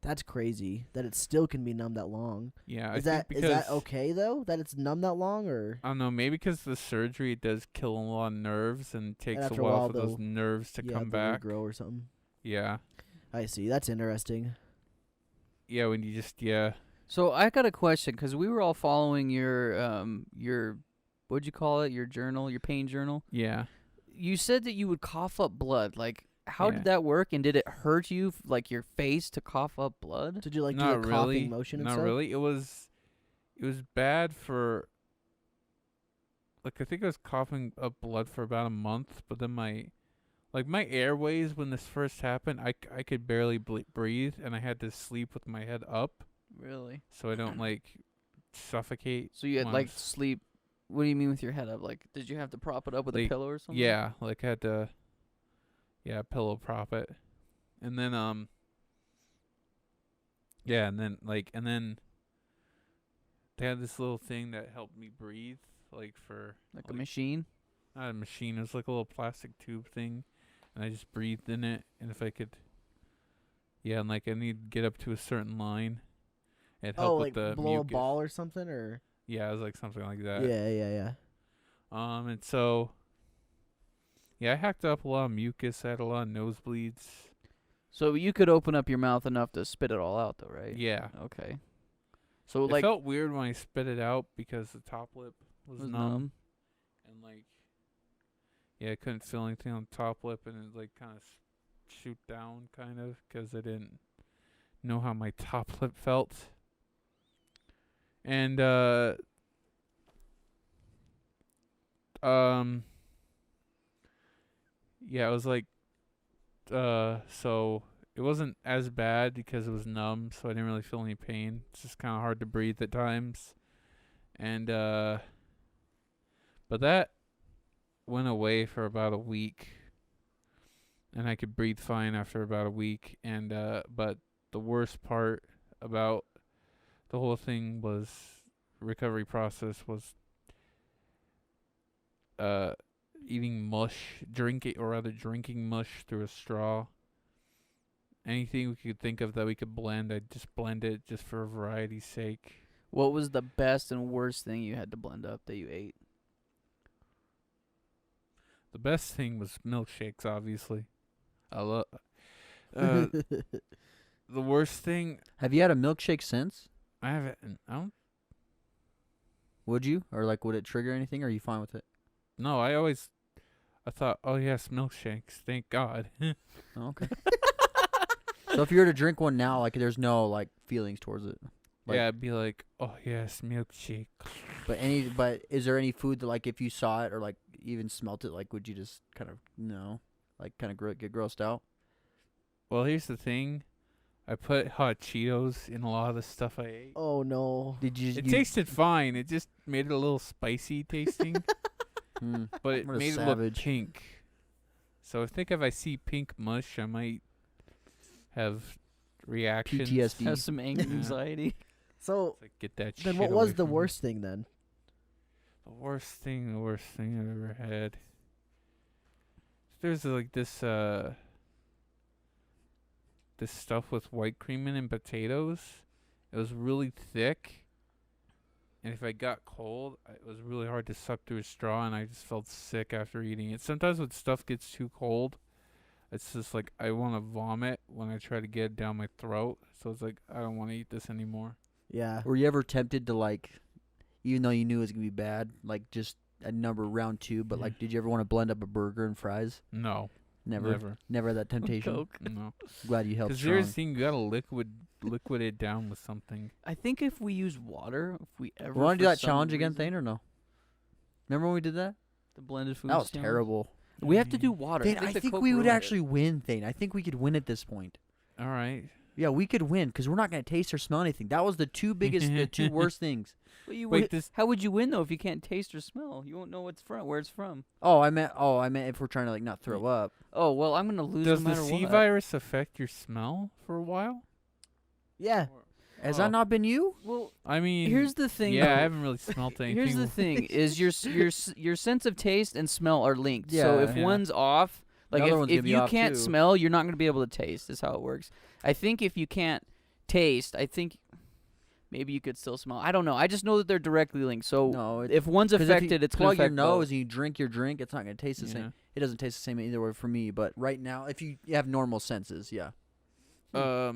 that's crazy that it still can be numb that long. Yeah. Is I that think is that because- okay though? That it's numb that long, or I don't know, maybe because the surgery does kill a lot of nerves and takes after a a while while for those they'll- nerves to yeah, come they'll back. regrow or something? Yeah. I see. That's interesting. Yeah, when you just So I got a question because we were all following your what'd you call it? Your journal, your pain journal. yeah. You said that you would cough up blood. Like, how Yeah. did that work? And did it hurt you, like your face, to cough up blood? Did you like do Not a really. coughing motion and Not stuff? really. It was bad for like I think I was coughing up blood for about a month, but then my airways when this first happened, I could barely breathe, and I had to sleep with my head up Really? so I don't like suffocate. So you had when like I'm sleep. What do you mean with your head up? Like, did you have to prop it up with a Like, pillow or something? Yeah, like I had to pillow prop it. And then yeah, and then they had this little thing that helped me breathe, like for Like a machine. not a machine, it was like a little plastic tube thing, and I just breathed in it, and if I could and like I need to get up to a certain line. It helped Oh, with like the blow mucus. a ball or something, or Yeah, it was like something like that. yeah. And so yeah, I hacked up a lot of mucus, I had a lot of nosebleeds. So you could open up your mouth enough to spit it all out, though, right? Yeah. Okay. So It like felt weird when I spit it out because the top lip was, was numb. And like, yeah, I couldn't feel anything on the top lip, and it like kind of shoot down, kind of, because I didn't know how my top lip felt. And yeah, it was like, so it wasn't as bad because it was numb, so I didn't really feel any pain. It's just kind of hard to breathe at times. And but that went away for about a week, and I could breathe fine after about a week. And but the worst part about the whole thing was recovery process was eating mush, drinking mush through a straw. Anything we could think of that we could blend, I'd just blend it just for variety's sake. What was the best and worst thing you had to blend up that you ate? The best thing was milkshakes, obviously. I love. The worst thing, Have you had a milkshake since? I haven't. I don't. Would you? Or like, would it trigger anything? Or are you fine with it? No, I thought, oh yes, milkshakes. Thank God. Oh, okay. So if you were to drink one now, like, there's no like feelings towards it. Like, yeah, I'd be like, oh yes, milkshake. But is there any food that, like, if you saw it or like even smelt it, like, would you just kind of get grossed out? Well, here's the thing. I put hot Cheetos in a lot of the stuff I ate. Oh no. Did you? It tasted fine. It just made it a little spicy tasting, but it What a made it look savage. pink. So I think if I see pink mush, I might have reactions. PTSD. Have some anxiety. So It's like, get that shit then, what away was the from me. worst thing then? The worst thing I've ever had. There's like this stuff with white cream in and potatoes. It was really thick, and if I got cold, it was really hard to suck through a straw, and I just felt sick after eating it. Sometimes when stuff gets too cold, it's just like I want to vomit when I try to get it down my throat. So it's like I don't want to eat this anymore. Yeah. Were you ever tempted to, like, even though you knew it was gonna be bad, like just a number round 2, but like, did you ever want to blend up a burger and fries? No, Never had that temptation. Coke. no. Glad you held Because strong. there's thing you gotta liquid it down with something. I think if we use water, if we ever Want to do for that some challenge again, reason- Thayne, or no? Remember when we did that? The blended food. That was terrible. We have to do water. Thayne, I the think Coke we would ruined it. actually win, Thayne. I think we could win at this point. All right. Yeah, we could win because we're not gonna taste or smell anything. That was the two worst things. Well, you Wait, would- this how would you win though if you can't taste or smell? You won't know where it's from. Oh, I meant if we're trying to, like, not throw up. Oh well, I'm gonna lose does no the matter C what. virus affect your smell for a while? Yeah. Has Oh. that not been you? Well, I mean, here's the thing. yeah, I though. haven't really smelled anything. Here's the thing: is your sense of taste and smell are linked. So Yeah. if Yeah. one's off, like The other one's if gonna be you off can't too. smell, you're not gonna be able to taste. Is how it works. I think if you can't taste, I think maybe you could still smell. I don't know. I just know that they're directly linked. So No, if one's 'cause affected, if you it's gonna plug your affect nose both. and you drink your drink, it's not gonna taste the same. It doesn't taste the same either way for me. But right now, if you have normal senses, yeah. I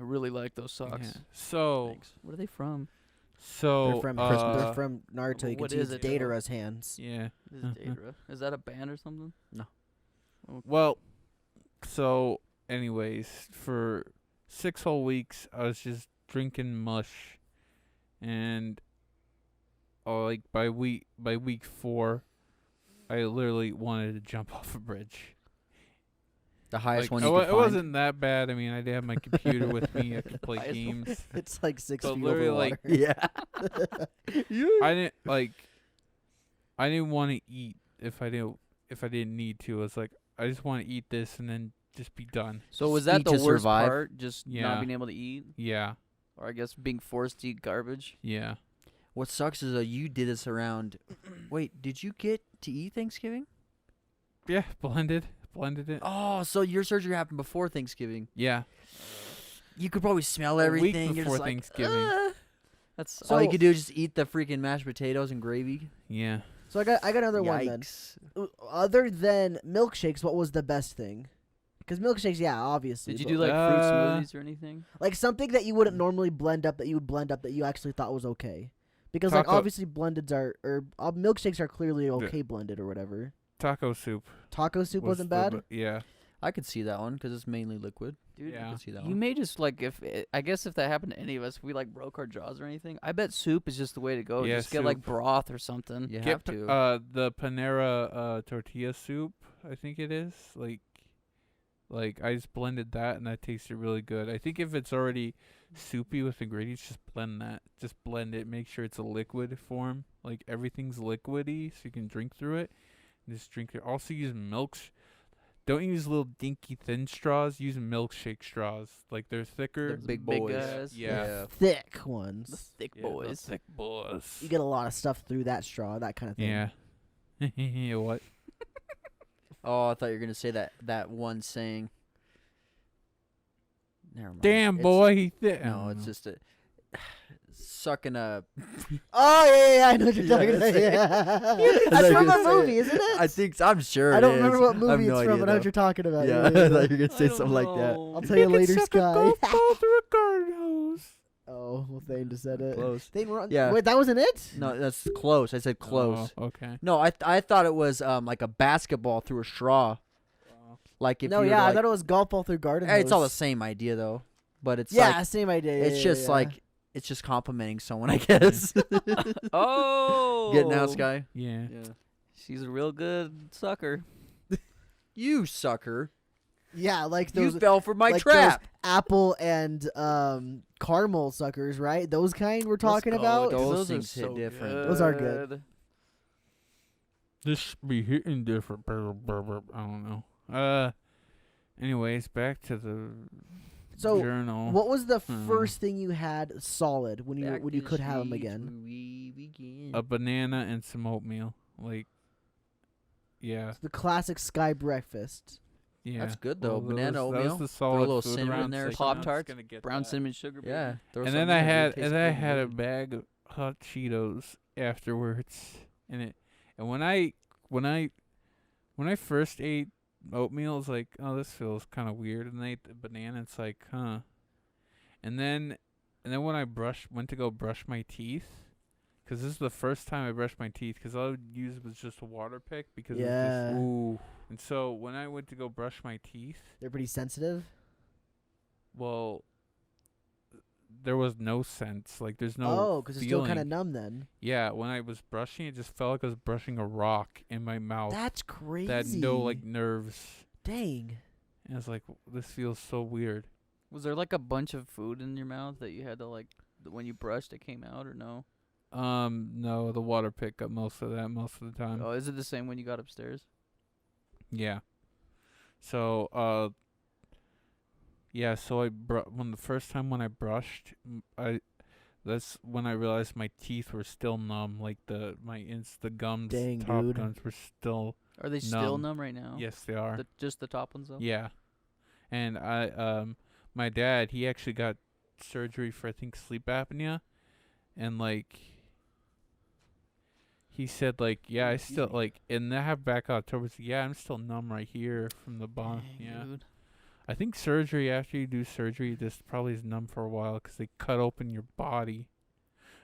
really like those socks. Yeah. So Thanks. What are they from? so They're from Naruto. You can what see is it's it, though? Datara's hands. yeah. This is Daedra. Is that a band or something? Well, so anyways, for 6 whole weeks, I was just drinking mush, and like by week 4, I literally wanted to jump off a bridge. The highest Like, one you could it find. wasn't that bad. I mean, I did have my computer with me. I could play highest one. games. It's like 6 So feet literally, over like, water. Yeah. I didn't want to eat if I didn't need to. I was like, I just want to eat this and then just be done. So was Just that eat the to worst survive. part? Just Yeah. not being able to eat, Yeah, or I guess being forced to eat garbage. yeah. What sucks is you did this around. Wait, did you get to eat Thanksgiving? Yeah, blended it. Oh, so your surgery happened before Thanksgiving. Yeah, You could probably smell a everything. week You're before just like, Thanksgiving. "Ugh." That's All you could do is just eat the freaking mashed potatoes and gravy. Yeah. So I got another one then. Yikes. Other than milkshakes, what was the best thing? Because milkshakes, yeah, obviously. Did you but do like fruit Uh, smoothies or anything? like something that you wouldn't normally blend up that you would blend up that you actually thought was okay? Because like Taco- obviously blendeds are milkshakes are clearly okay blended or whatever. Taco soup. Taco soup was wasn't the bad. yeah. I could see that one because it's mainly liquid. Dude, Yeah. I could see that you one. may just like I guess if that happened to any of us, if we like broke our jaws or anything, I bet soup is just the way to go. Yeah, just get like soup. broth or something. You have Get to. the Panera tortilla soup. I think it is like Like I just blended that, and that tasted really good. I think if it's already soupy with ingredients, just blend that. Just blend it. Make sure it's a liquid form. Like everything's liquidy, so you can drink through it. And just drink it. Also use Don't use little dinky thin straws. Use milkshake straws. Like they're thicker. The big big boys. guys. Yeah. Thick The ones. thick Yeah, boys. The thick boys. You get a lot of stuff through that straw, that kind of thing. Yeah. What? Oh, I thought you were gonna say that one saying. Never mind. Damn, It's- boy. He No, it's just sucking a. Oh yeah, I know what you're talking about. Yes. Yeah. I That's was from gonna a say movie, it. isn't it? I think I'm sure. I it don't remember is. what I have movie no it's idea, from, but I know what though. you're talking about. Yeah, I thought you were gonna say I don't something like that. I'll tell you later, Sky. Ball through a garden hose. Oh, well, Thayne just said it. Close. Thayne, we're on. Yeah. Wait, that wasn't it? No, that's close. I said close. Oh, okay. No, I thought it was like a basketball through a straw. Like if No, you yeah, like, I thought it was golf ball through garden. It's all the hose. same idea though, but it's Yeah, like same idea. it's yeah, just yeah. like it's just complimenting someone, I guess. Oh. Get it now, Sky. Yeah. She's a real good sucker. You sucker! Yeah, like those You fell for my like trap. those apple and caramel suckers, right? Those kind we're talking about. those are things hit so different. Those are good. This be hitting different. I don't know. Anyways, back to the So, journal. what was the Hmm. first thing you had solid when you Back when you to could have them streets again? where we begin. A banana and some oatmeal. Like, yeah, The classic Sky breakfast. yeah. That's good, though. Well, Banana that oatmeal. was the Throw a solid little food cinnamon around, there or so something. Pop-Tarts, gonna get brown that. cinnamon sugar. Baby. Yeah. throw And something then I in there, had it tastes and then I good, had a dude. bag of hot Cheetos afterwards, and when I first ate oatmeal, I was like, oh, this feels kind of weird, and then I ate the banana, it's like, huh, and then when I went to go brush my teeth, because this is the first time I brushed my teeth, because all I would use was just a water pick, because it was Yeah, just, Ooh. and so when I went to go brush my teeth, they're pretty sensitive. well, there was no sense, like there's no Oh, because it's still kind of feeling. numb then. Yeah, when I was brushing, it just felt like I was brushing a rock in my mouth. That's crazy. That had no like nerves. Dang. And I was like, this feels so weird. Was there like a bunch of food in your mouth that you had to like when you brushed it came out or no? No, the water pick got most of that most of the time. Oh, is it the same when you got upstairs? Yeah. So yeah. So when the first time when I brushed, that's when I realized my teeth were still numb. Like the gums, Dang, top dude. gums were still. Are they still Numb. numb right now? Yes, they are. Just the top ones though. Yeah. And my dad, he actually got surgery for I think sleep apnea, and like he said like I still like, and that happened back October. So yeah, I'm still numb right here from the bottom. Dang, Yeah. dude. I think surgery, after you do surgery, this probably is numb for a while because they cut open your body.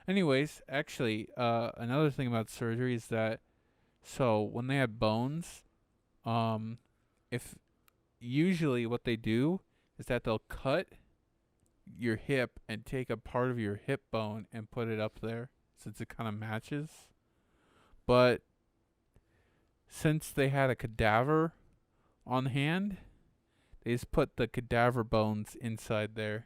Anyways, actually, another thing about surgery is that, so when they have bones, if usually what they do is that they'll cut your hip and take a part of your hip bone and put it up there since it kind of matches. But since they had a cadaver on hand, they just put the cadaver bones inside there.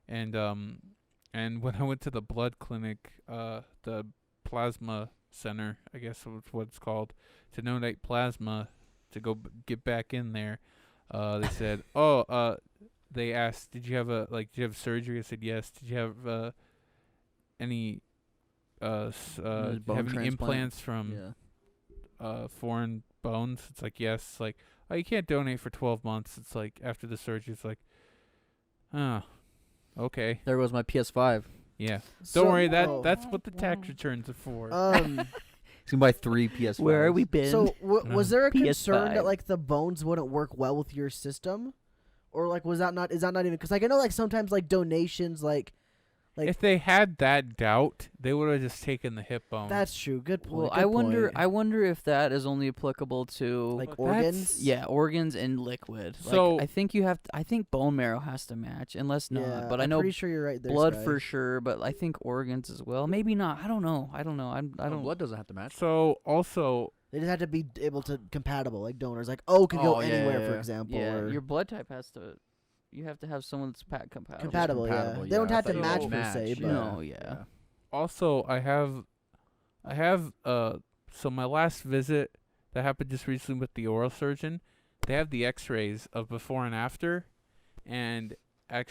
And when I went to the blood clinic, the plasma center, I guess that's what it's called, to donate plasma to go get back in there, they said, they asked, did you have surgery? I said yes. Did you have any Bone have any transplant? implants from Yeah. foreign bones? It's like yes. It's like, oh, you can't donate for 12 months. It's like after the surgery, it's like, oh, okay, There goes my PS5. yeah. So- Don't worry, oh. that's what the tax returns are for. He's gonna buy 3 PS5s. Where are we been? So was there a concern PS5. that like the bones wouldn't work well with your system, or like is that not even? Because like I know like sometimes like donations like if they had that doubt, they would have just taken the hip bone. that's true. Good point. well, good I point. wonder if that is only applicable to like But organs. yeah, organs and liquid. So- like, I think I think bone marrow has to match, unless not. Yeah, But I I'm know pretty sure you're right there. blood Sky. for sure. But I think organs as well. Maybe not. I don't know. I don't. Blood doesn't have to match. So also, They just have to be able to compatible, like donors. Like O can go Oh, yeah, anywhere, yeah, for yeah. example. Yeah, or your blood type has to. You have to have someone that's compatible. compatible, compatible, yeah. They don't yeah. have to So- match per Match, se, yeah. but No, yeah. Also, I have so my last visit that happened just recently with the oral surgeon, they have the X-rays of before and after, and I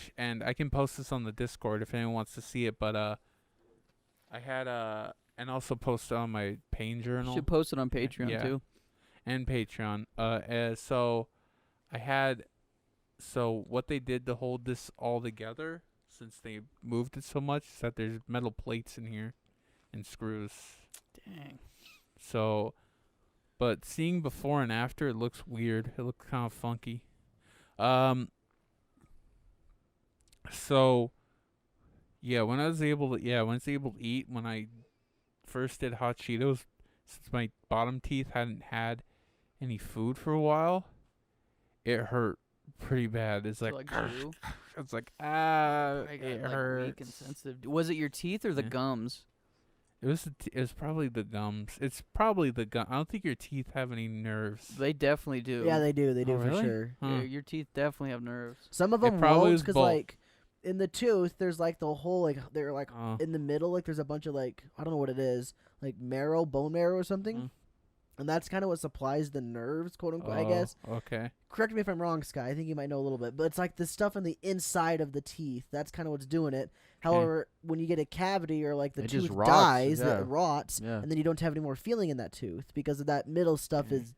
can post this on the Discord if anyone wants to see it. But I had and also post it on my pain You journal should post it on Patreon Yeah. too. and Patreon. So I had what they did to hold this all together, since they moved it so much, is that there's metal plates in here and screws. Dang. So, but seeing before and after, it looks weird. It looks kind of funky. So, yeah, when I was able to eat, when I first did hot Cheetos, since my bottom teeth hadn't had any food for a while, it hurt pretty bad. It's So, like, chew? it's like, I got it like hurts. weak and sensitive. Was it your teeth or the Yeah. gums? It was probably the gums. It's probably the gum. I don't think your teeth have any nerves. They definitely do. yeah, they do. They do Oh, for really? sure. Yeah, Huh. your teeth definitely have nerves. Some of It them probably won't, was because both. like in the tooth, there's like the whole like they're like Oh. in the middle, like there's a bunch of like I don't know what it is, like marrow, bone marrow or something, Mm. and that's kind of what supplies the nerves, quote unquote. I guess. Okay. Correct me if I'm wrong, Sky. I think you might know a little bit, but it's like the stuff on the inside of the teeth. That's kind of what's doing it. However, when you get a cavity or like the It just tooth rots, dies, yeah. it rots, Yeah. and then you don't have any more feeling in that tooth because of that middle stuff Okay. is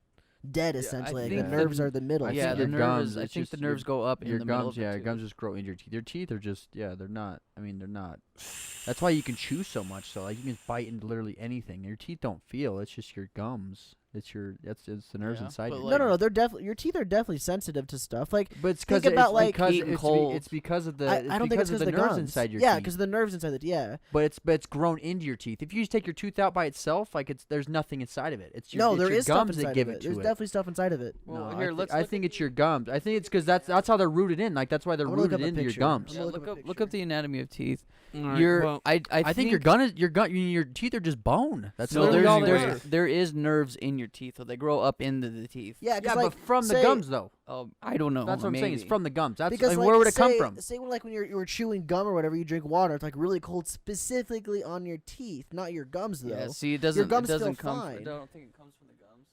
dead I essentially. Like think the the nerves n- are the middle. I Yeah, think the your nerves. gums, I it's think just the your- nerves go up in Your the middle. gums, of the yeah, your tooth. gums just grow into your teeth. Your teeth are just, they're not. I mean, they're not. That's why you can chew so much. So like you can bite into literally anything. Your teeth don't feel. It's just your gums. It's the nerves Yeah, inside but your like- No, they're definitely your teeth are definitely sensitive to stuff. Like But it's think because about, like, eating cold. it's because of the I don't think it's because because of the the nerves gums. inside your yeah, teeth. because the nerves inside it. Yeah. But it's grown into your teeth. If you just take your tooth out by itself, like there's nothing inside of it. It's your, No, it's there your is stuff gums inside that give of it it. to There's it. definitely stuff inside of it. Well, No, here, let's I look think at it's your gums. I think it's because that's how they're rooted in. Like that's why they're I'm gonna look rooted up a into your picture. gums. I'm Yeah, gonna look picture. up the anatomy of teeth. Alright, Your well, I think your teeth are just bone. That's no, literally all there's- they there's are. there is nerves in your teeth, so they grow up into the teeth. Yeah, 'cause, Yeah, like, but from the say- gums though. I don't know. That's what I'm saying. It's maybe. from the gums. That's Because like, like, where would it come say- from? Say when like when you were chewing gum or whatever, you drink water. It's like really cold, specifically on your teeth, not your gums though. Yeah, see, it doesn't. gums it doesn't feel come. fine. I don't think it comes from the gums.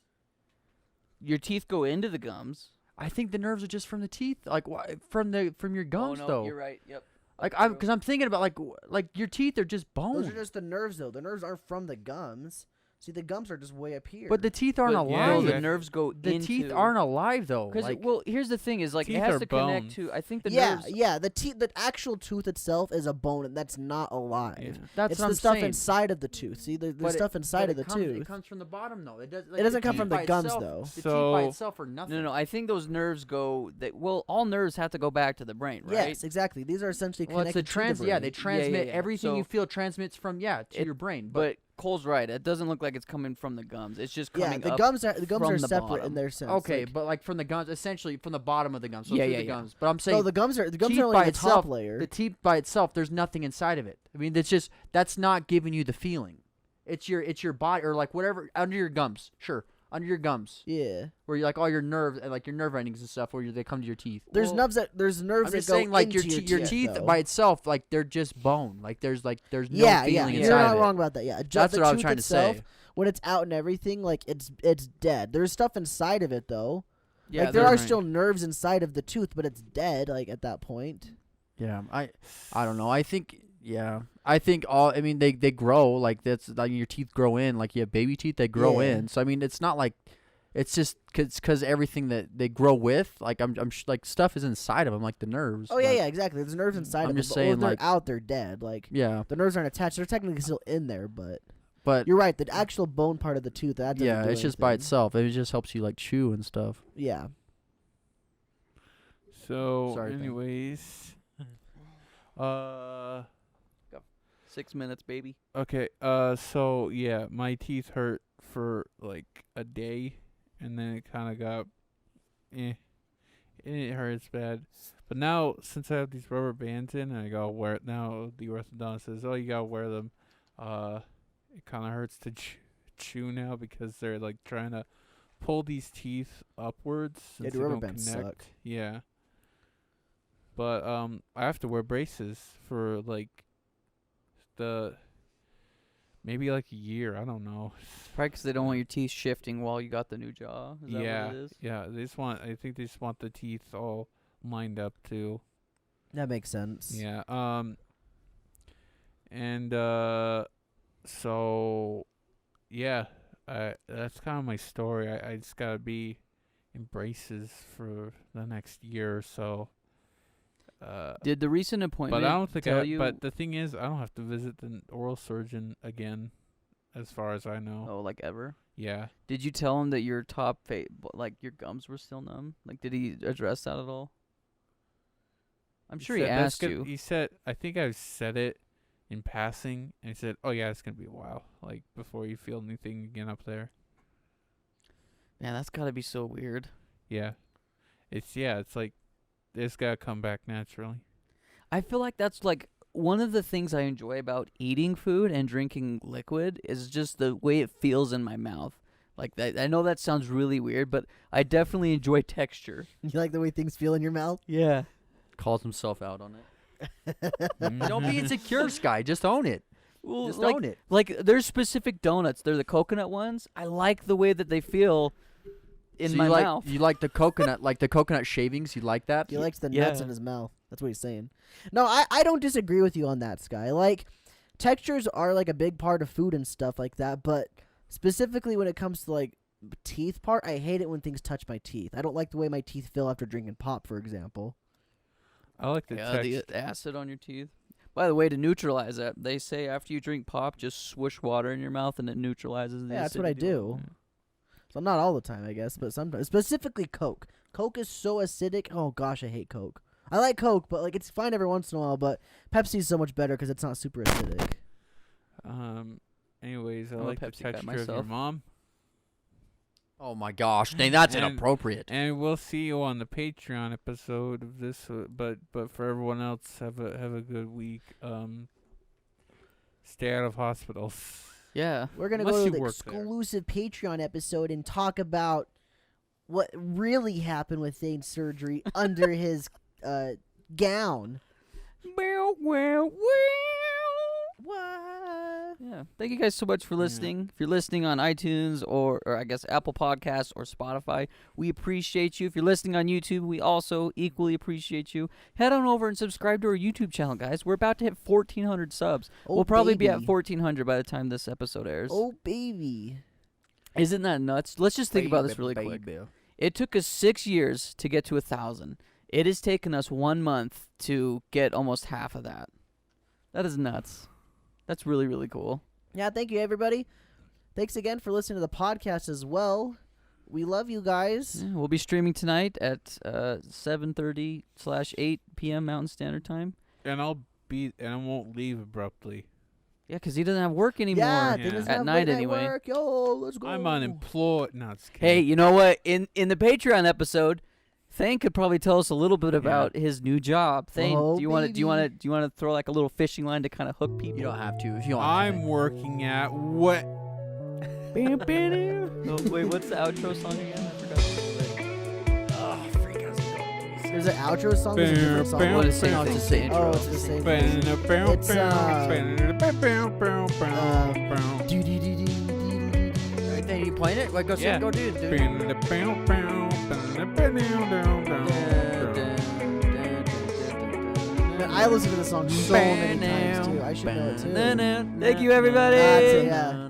Your teeth go into the gums. I think the nerves are just from the teeth, like from your gums oh, no, though. You're right. Yep. Like That's because I'm thinking about like your teeth are just bone. Those are just the nerves though. The nerves aren't from the gums. See, the gums are just way up here. But the teeth aren't But, yeah, no, alive. the yeah. nerves go The into. teeth aren't alive though. Because Like, well, here's the thing: is like it Teeth has are to connect bones. to. I think the yeah, nerves. yeah, the actual tooth itself is a bone, and that's not alive. Yeah. that's It's what the I'm stuff saying. inside of the tooth. See, But there's stuff inside of the tooth. It comes from the bottom though. It doesn't. It doesn't come from the gums, though. The teeth by So- itself are nothing. No, I think those nerves go. Well, all nerves have to go back to the brain, right? Yes, exactly. These are essentially Well, it's connected the to the yeah, brain. they transmit yeah. everything you So- feel transmits from to It- your brain. But Cole's right. It doesn't look like it's coming from the gums. It's just coming yeah, the up. gums are from the separate bottom. in their sense. okay, like, but like from the gums, essentially from the bottom of the gums. So Yeah, through yeah, the yeah. gums. But I'm saying no, the gums are teeth only by the itself, top layer. the teeth by itself, there's nothing inside of it. I mean, that's not giving you the feeling. It's your body or like whatever under your gums. Sure, under your gums, yeah, where you like all your nerves and like your nerve endings and stuff, where they come to your teeth. there's Well, nerves that I'm just saying, like your teeth though. by itself, like they're just bone. Like there's no yeah, feeling you're inside not of it. wrong about that. Yeah, That's the what I was tooth trying to itself, say. When it's out and everything, like it's dead. There's stuff inside of it though. Yeah, like there they're are right. still nerves inside of the tooth, but it's dead. Like at that point. Yeah, I don't know. I think all. I mean, they grow like that's like your teeth grow in like you have baby teeth. They grow Yeah. in. So I mean, it's not like it's just because everything that they grow with, like like stuff is inside of them, like the nerves. Oh yeah, but- yeah, exactly. There's nerves inside I'm of it. just But saying, when they're like- out, they're dead. Like Yeah, the nerves aren't attached. They're technically still in there, but but you're right. The actual bone part of the tooth, that doesn't yeah, do it's just by anything. itself. It just helps you like chew and stuff. Yeah. So, Sorry, Thayne. anyways, 6 minutes, baby. okay. So yeah, my teeth hurt for like a day, and then it kind of got, it hurts bad. But now, since I have these rubber bands in, and I gotta wear it now, the orthodontist says, "Oh, you gotta wear them." It kind of hurts to chew now because they're like trying to pull these teeth upwards. Yeah, since the they rubber don't bands connect. suck. Yeah. But I have to wear braces for like maybe like a year. I don't know. Probably 'cause they don't want your teeth shifting while you got the new jaw. Is that yeah, what it is? yeah. I think they just want the teeth all lined up too. That makes sense. Yeah. And so yeah, that's kind of my story. I just gotta be in braces for the next year or so. Did the recent appointment But I don't think tell you? But the thing is, I don't have to visit the oral surgeon again, as far as I know. Oh, like ever? Yeah. Did you tell him that your like your gums were still numb? Like, did he address that at all? I'm sure he said that's asked good- you. He said, I think I said it in passing, and he said, "Oh yeah, it's gonna be a while, like before you feel anything again up there." Man, that's gotta be so weird. Yeah. It's like it's gotta come back naturally. I feel like that's like one of the things I enjoy about eating food and drinking liquid is just the way it feels in my mouth. Like I know that sounds really weird, but I definitely enjoy texture. You like the way things feel in your mouth? Yeah. Calls himself out on it. Mhm. Don't be insecure, Sky. Just own it. Well, Just like, own it. like there's specific donuts. They're the coconut ones. I like the way that they feel in So my you like, mouth. You like the coconut, like the coconut shavings. You like that? He likes the nuts Yeah. in his mouth. That's what he's saying. No, I don't disagree with you on that, Sky. Like, textures are like a big part of food and stuff like that, but specifically when it comes to like teeth part, I hate it when things touch my teeth. I don't like the way my teeth feel after drinking pop, for example. I like the Yeah, text. the acid on your teeth. By the way, to neutralize that, they say after you drink pop, just swish water in your mouth and it neutralizes the Yeah, that's what I acidity. do. So not all the time, I guess, but sometimes. Specifically Coke. Coke is so acidic. Oh gosh, I hate Coke. I like Coke, but like it's fine every once in a while. But Pepsi's so much better because it's not super acidic. Anyways, I I'm a like the Pepsi guy texture of your myself. mom. Oh my gosh, Thayne, that's And- inappropriate. And we'll see you on the Patreon episode of this. But for everyone else, have a good week. Stay out of hospitals. Yeah. We're gonna Unless go to you the work there. exclusive Patreon episode and talk about what really happened with Thane's surgery under his gown. What? Yeah. Thank you guys so much for listening. If you're listening on iTunes or I guess Apple Podcasts or Spotify, we appreciate you. If you're listening on YouTube, we also equally appreciate you. Head on over and subscribe to our YouTube channel, guys. We're about to hit 1,400 subs. Oh, we'll probably be at baby. 1,400 by the time this episode airs. Oh baby. Isn't that nuts? Let's just think about this really quick. It took us 6 years to get to 1,000. It has taken us 1 month to get almost half of that. That is nuts. That's really, really cool. Yeah, thank you everybody. Thanks again for listening to the podcast as well. We love you guys. Yeah, we'll be streaming tonight at 7:30/8 p.m. Mountain Standard Time. And I won't leave abruptly. Yeah, 'cause he doesn't have work anymore. Yeah, Yeah. Thing doesn't At have night late anyway. Work. Yo, let's go. I'm unemployed. No, it's Hey, you know what? In the Patreon episode, Thayne could probably tell us a little bit about his new job. Thayne, Oh, do you want baby. to throw like a little fishing line to kind of hook people? You don't have to if you want. I'm working at what? Bam, bam. Oh, wait, what's the outro song again? I forgot. There's an outro song. There's a different song. What is it? No, It's it's the the intro. Oh, it's the same thing. It's, Right there, you playing it? Like, go Yeah. go do it, dude. Man, I listen to the song so many times too. I should know it too. Thank you, everybody. That's it, yeah.